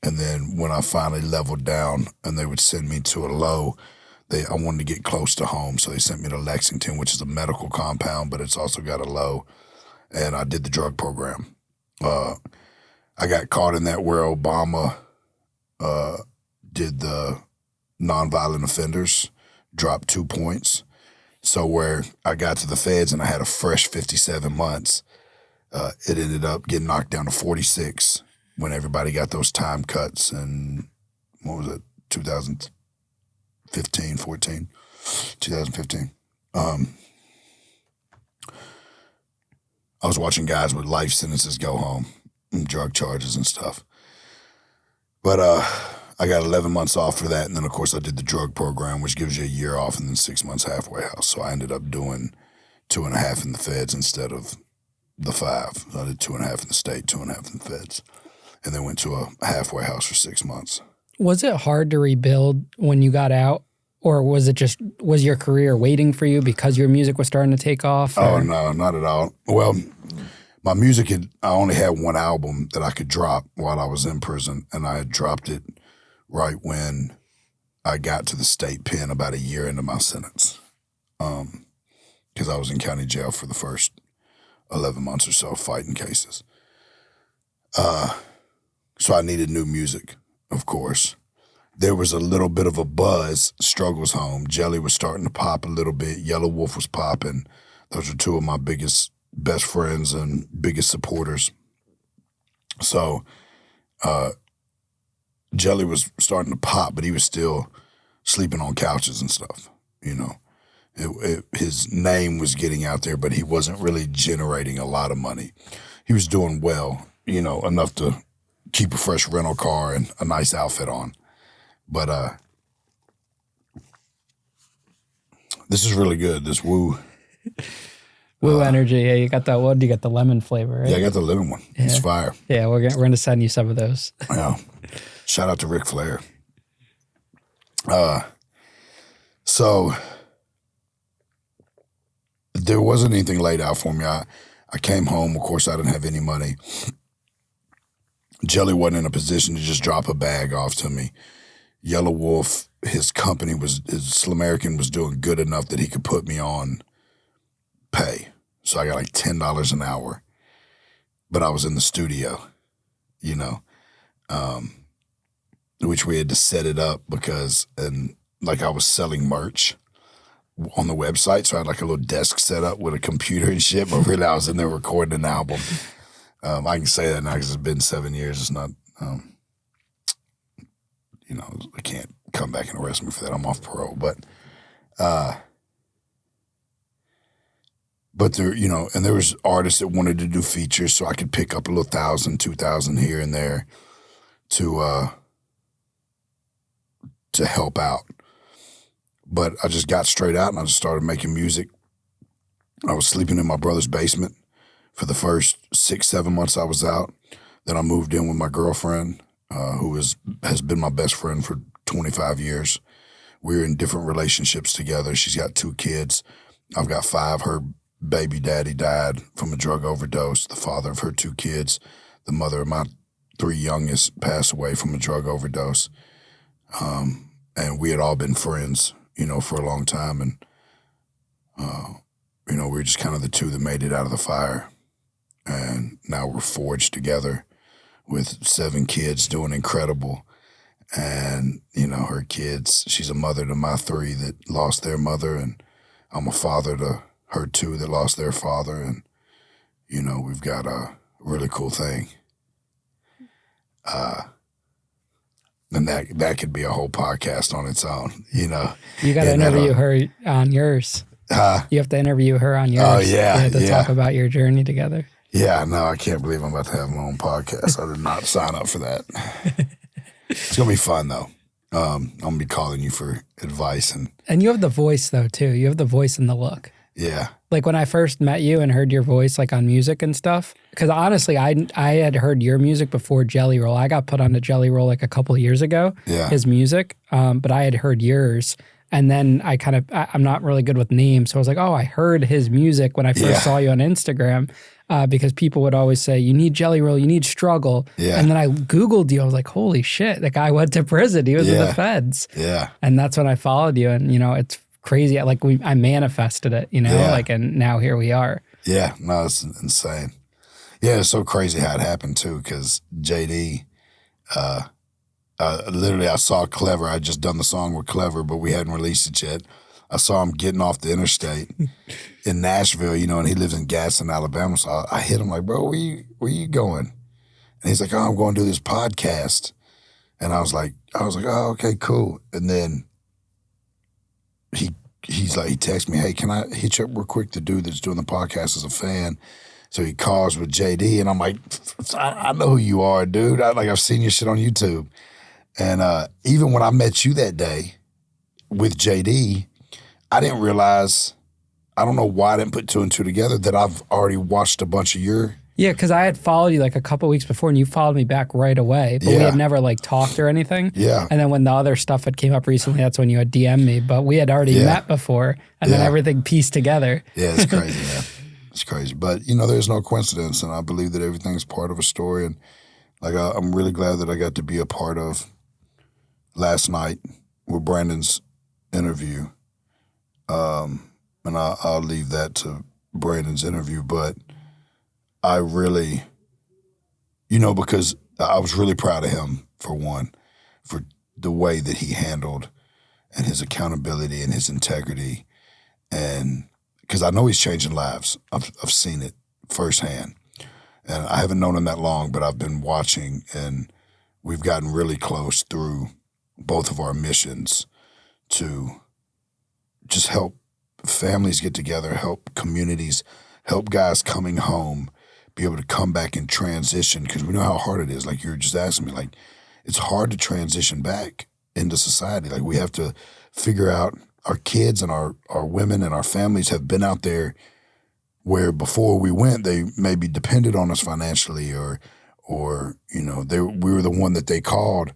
and then when I finally leveled down and they would send me to a low, I wanted to get close to home, so they sent me to Lexington, which is a medical compound, but it's also got a low, and I did the drug program. I got caught in that where Obama did the nonviolent offenders, dropped 2 points. So where I got to the feds and I had a fresh 57 months, it ended up getting knocked down to 46 when everybody got those time cuts in, what was it, 2015. I was watching guys with life sentences go home, and drug charges and stuff. But I got 11 months off for that, and then, of course, I did the drug program, which gives you a year off and then 6 months halfway house. So I ended up doing 2.5 in the feds instead of the 5. So I did 2.5 in the state, 2.5 in the feds, and then went to a halfway house for 6 months. Was it hard to rebuild when you got out? Or was your career waiting for you because your music was starting to take off? Or? Oh, no, not at all. Well, my music, I only had one album that I could drop while I was in prison, and I had dropped it right when I got to the state pen about a year into my sentence, because I was in county jail for the first 11 months or so fighting cases. So I needed new music, of course. There was a little bit of a buzz. Struggle's home. Jelly was starting to pop a little bit. Yellow Wolf was popping. Those are two of my best friends and biggest supporters. So Jelly was starting to pop, but he was still sleeping on couches and stuff, you know. His name was getting out there, but he wasn't really generating a lot of money. He was doing well, you know, enough to keep a fresh rental car and a nice outfit on. But this is really good, this Woo. Woo energy. Yeah, you got that one. You got the lemon flavor, right? Yeah, I got the lemon one. Yeah. It's fire. Yeah, we're gonna send you some of those. Yeah. Shout out to Ric Flair. So there wasn't anything laid out for me. I came home. Of course, I didn't have any money. Jelly wasn't in a position to just drop a bag off to me. Yellow Wolf, his company his Slamerican was doing good enough that he could put me on pay. So I got like $10 an hour. But I was in the studio, you know, which we had to set it up because, and like I was selling merch on the website. So I had like a little desk set up with a computer and shit, but really I was in there recording an album. I can say that now because it's been 7 years. It's not, you know, I can't come back and arrest me for that. I'm off parole. But there, you know, and there was artists that wanted to do features so I could pick up a little 1,000, 2,000 here and there to help out. But I just got straight out and I just started making music. I was sleeping in my brother's basement for the first 6-7 months I was out. Then I moved in with my girlfriend, who has been my best friend for 25 years. we're in different relationships together. She's got 2 kids. I've got 5. Her baby daddy died from a drug overdose. The father of her 2 kids, the mother of my 3 youngest, passed away from a drug overdose. And we had all been friends, for a long time. And, we were just kind of the 2 that made it out of the fire. And now we're forged together with 7 kids doing incredible. And, her kids, she's a mother to my 3 that lost their mother. And I'm a father to her 2 that lost their father. And, we've got a really cool thing. And that could be a whole podcast on its own, You got to interview her on yours. You have to interview her on yours. Oh, yeah. To talk about your journey together. Yeah, no, I can't believe I'm about to have my own podcast. I did not sign up for that. It's going to be fun, though. I'm going to be calling you for advice. And you have the voice, though, too. You have the voice and the look. Yeah. Like when I first met you and heard your voice like on music and stuff, because honestly, I had heard your music before Jelly Roll. I got put on to Jelly Roll like a couple of years ago, his music, but I had heard yours. And then I'm not really good with names. So I was like, oh, I heard his music when I first saw you on Instagram because people would always say, you need Jelly Roll, you need Struggle. Yeah. And then I Googled you. I was like, holy shit, the guy went to prison. He was in the feds. Yeah. And that's when I followed you. And, it's crazy. Like I manifested it, and now here we are. Yeah, no, it's insane. Yeah, it's so crazy how it happened too. Because JD, literally, I saw Clever. I'd just done the song with Clever, but we hadn't released it yet. I saw him getting off the interstate in Nashville, and he lives in Gadsden, Alabama. So I hit him like, bro, where you going? And he's like, oh, I'm going to do this podcast. And I was like, oh, okay, cool. And then he's like, he texts me, hey, can I hit you up real quick? The dude that's doing the podcast is a fan. So he calls with JD, and I'm like, I know who you are, dude. I've seen your shit on YouTube. And even when I met you that day with JD, I didn't realize, I don't know why I didn't put 2 and 2 together, that I've already watched a bunch of your. Yeah, because I had followed you like a couple of weeks before, and you followed me back right away. But we had never talked or anything. Yeah. And then when the other stuff had came up recently, that's when you had DM'd me. But we had already met before, and then everything pieced together. Yeah, it's crazy, man. It's crazy. But, there's no coincidence, and I believe that everything's part of a story. And, I'm really glad that I got to be a part of last night with Brandon's interview. And I'll leave that to Brandon's interview. But I really, because I was really proud of him, for one, for the way that he handled and his accountability and his integrity. And because I know he's changing lives. I've seen it firsthand. And I haven't known him that long, but I've been watching, and we've gotten really close through both of our missions to just help families get together, help communities, help guys coming home be able to come back and transition, because we know how hard it is. Like you were just asking me, it's hard to transition back into society. We have to figure out, our kids and our women and our families have been out there where before we went, they maybe depended on us financially or we were the one that they called.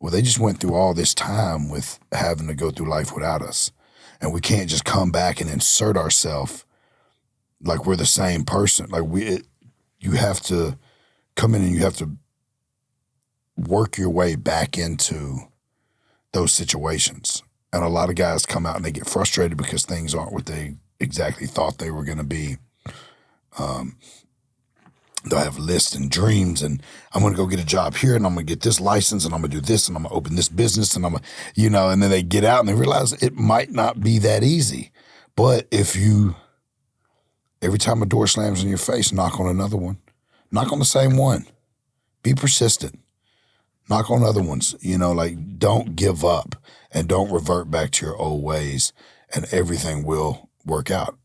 Well, they just went through all this time with having to go through life without us. And we can't just come back and insert ourselves like we're the same person. You have to come in and you have to work your way back into those situations. And a lot of guys come out and they get frustrated because things aren't what they exactly thought they were going to be. They'll have lists and dreams, and I'm going to go get a job here, and I'm going to get this license, and I'm going to do this, and I'm going to open this business, and I'm going to, and then they get out and they realize it might not be that easy. But every time a door slams in your face, knock on another one. Knock on the same one. Be persistent. Knock on other ones. Don't give up and don't revert back to your old ways, and everything will work out,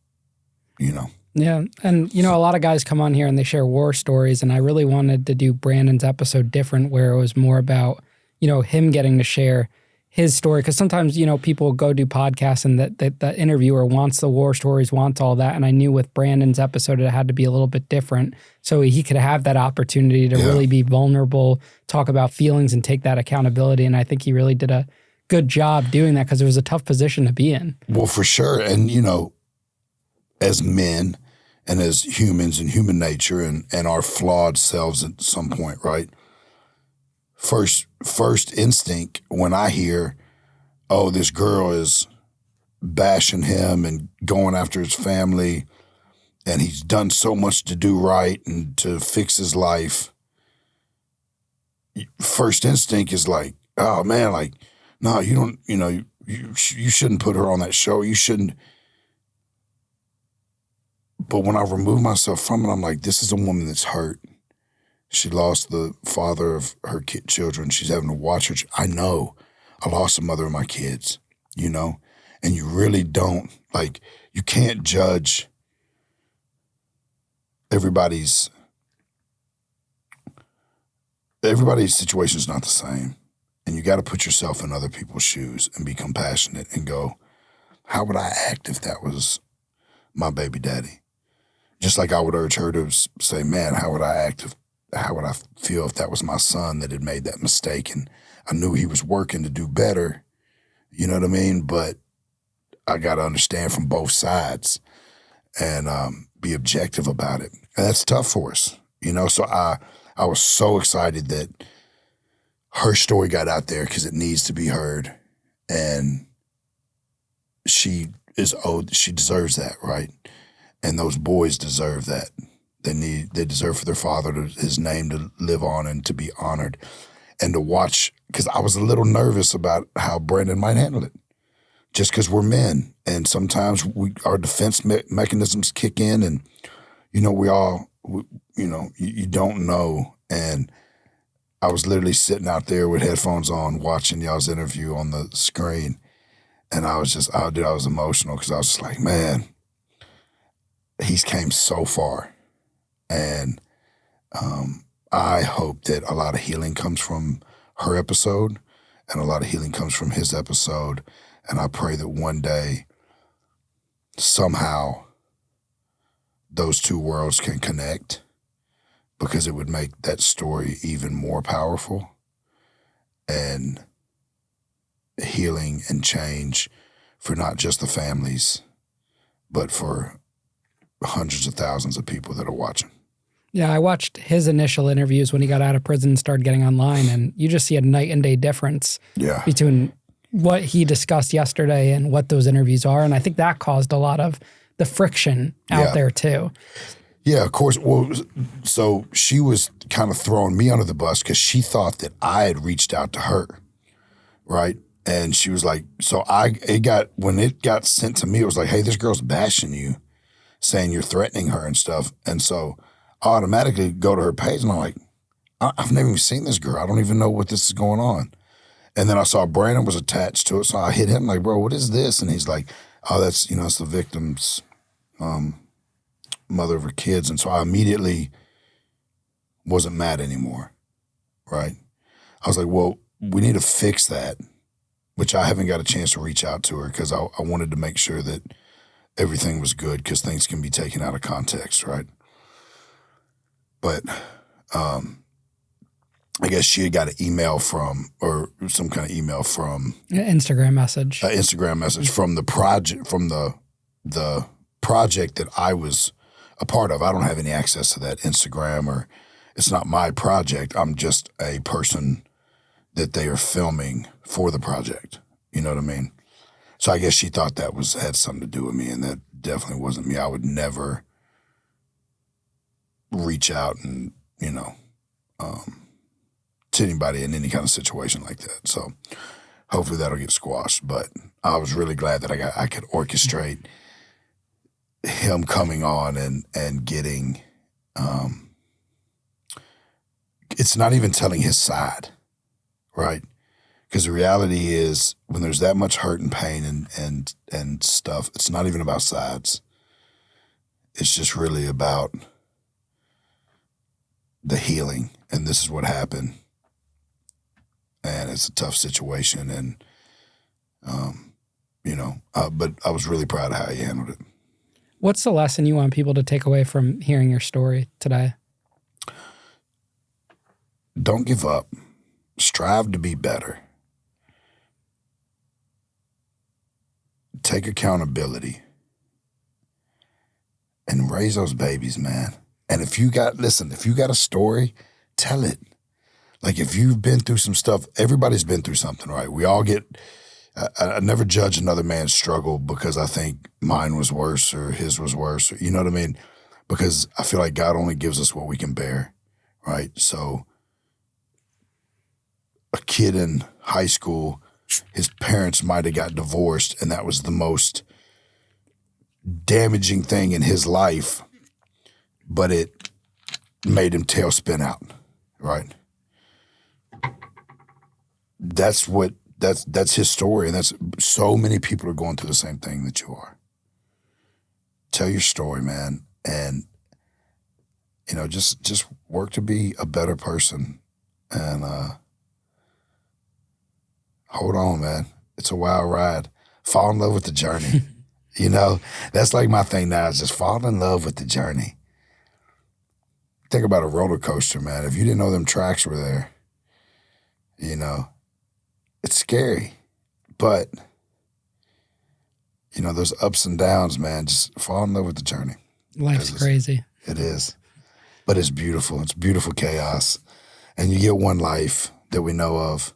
Yeah. And, a lot of guys come on here and they share war stories. And I really wanted to do Brandon's episode different, where it was more about, him getting to share his story. Because sometimes, people go do podcasts and the interviewer wants the war stories, wants all that. And I knew with Brandon's episode, it had to be a little bit different. So he could have that opportunity to really be vulnerable, talk about feelings and take that accountability. And I think he really did a good job doing that because it was a tough position to be in. Well, for sure. And, as men and as humans and human nature and our flawed selves at some point, right? First instinct when I hear, oh, this girl is bashing him and going after his family and he's done so much to do right and to fix his life. First instinct is like, oh man, like, no, you don't, you shouldn't put her on that show. You shouldn't. But when I remove myself from it, I'm like, this is a woman that's hurt. She lost the father of her children. She's having to watch her. I know I lost the mother of my kids, and you really don't, like, you can't judge everybody's situation is not the same. And you got to put yourself in other people's shoes and be compassionate and go, how would I act if that was my baby daddy? Just like I would urge her to say, man, how would I feel if that was my son that had made that mistake and I knew he was working to do better, you know what I mean? But I got to understand from both sides and be objective about it. And that's tough for us, So I was so excited that her story got out there because it needs to be heard. And she deserves that, right? And those boys deserve that. They deserve for their father his name to live on and to be honored. And to watch, because I was a little nervous about how Brandon might handle it. Just because we're men. And sometimes our defense mechanisms kick in and, you don't know. And I was literally sitting out there with headphones on watching y'all's interview on the screen. And I was emotional because I was just like, man, he's came so far. And I hope that a lot of healing comes from her episode and a lot of healing comes from his episode. And I pray that one day, somehow, those two worlds can connect because it would make that story even more powerful and healing and change for not just the families, but for hundreds of thousands of people that are watching. Yeah, I watched his initial interviews when he got out of prison and started getting online, and you just see a night and day difference between what he discussed yesterday and what those interviews are. And I think that caused a lot of the friction out there too. Yeah, of course. Well, so she was kind of throwing me under the bus because she thought that I had reached out to her, right? And she was like, when it got sent to me, it was like, hey, this girl's bashing you, saying you're threatening her and stuff. And so I automatically go to her page and I'm like, I've never even seen this girl. I don't even know what this is going on. And then I saw Brandon was attached to it. So I hit him like, bro, what is this? And he's like, oh, that's, it's the victim's mother of her kids. And so I immediately wasn't mad anymore, right? I was like, well, we need to fix that, which I haven't got a chance to reach out to her because I wanted to make sure that everything was good because things can be taken out of context, right? But I guess she had got an email from, or some kind of email from Instagram message. An Instagram message from the project, the project that I was a part of. I don't have any access to that Instagram, or it's not my project. I'm just a person that they are filming for the project. You know what I mean? So I guess she thought that had something to do with me, and that definitely wasn't me. I would never reach out and, to anybody in any kind of situation like that. So hopefully that'll get squashed. But I was really glad that I could orchestrate him coming on and getting, it's not even telling his side, right? Because the reality is when there's that much hurt and pain and stuff, it's not even about sides. It's just really about the healing. And this is what happened. And it's a tough situation. And, but I was really proud of how he handled it. What's the lesson you want people to take away from hearing your story today? Don't give up. Strive to be better. take accountability and raise those babies, man. And if you got a story, tell it. Like if you've been through some stuff, everybody's been through something, right? We all get, I never judge another man's struggle because I think mine was worse or his was worse. Or, you know what I mean? Because I feel like God only gives us what we can bear, right? So a kid in high school, his parents might have got divorced, and that was the most damaging thing in his life, but it made him tailspin out, right? That's his story, and that's so many people are going through the same thing that you are. Tell your story, man, and just work to be a better person, and hold on, man. It's a wild ride. Fall in love with the journey. That's like my thing now is just fall in love with the journey. Think about a roller coaster, man. If you didn't know them tracks were there, it's scary. But, those ups and downs, man, just fall in love with the journey. Life's crazy. It is. But it's beautiful. It's beautiful chaos. And you get one life that we know of.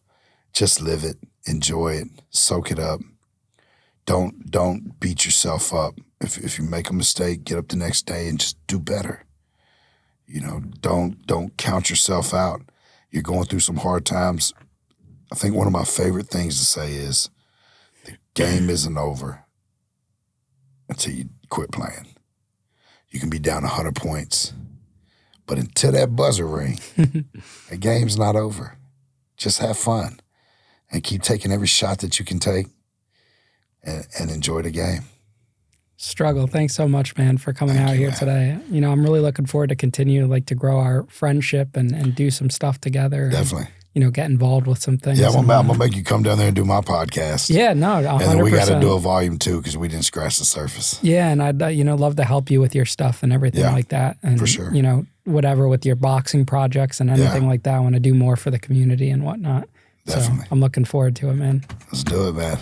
Just live it. Enjoy it. Soak it up. Don't beat yourself up. If you make a mistake, get up the next day and just do better. Don't count yourself out. You're going through some hard times. I think one of my favorite things to say is the game isn't over until you quit playing. You can be down 100 points, but until that buzzer ring, the game's not over. Just have fun and keep taking every shot that you can take and enjoy the game. Struggle. Thanks so much, man, for coming out here today. I'm really looking forward to continue to grow our friendship and do some stuff together. Definitely. And, get involved with some things. Yeah, I'm gonna make you come down there and do my podcast. Yeah, no, 100%. And then we got to do a volume 2 because we didn't scratch the surface. Yeah, and I'd love to help you with your stuff and everything like that. And, for sure. Whatever with your boxing projects and anything like that. I want to do more for the community and whatnot. Definitely. So I'm looking forward to it, man. Let's do it, man.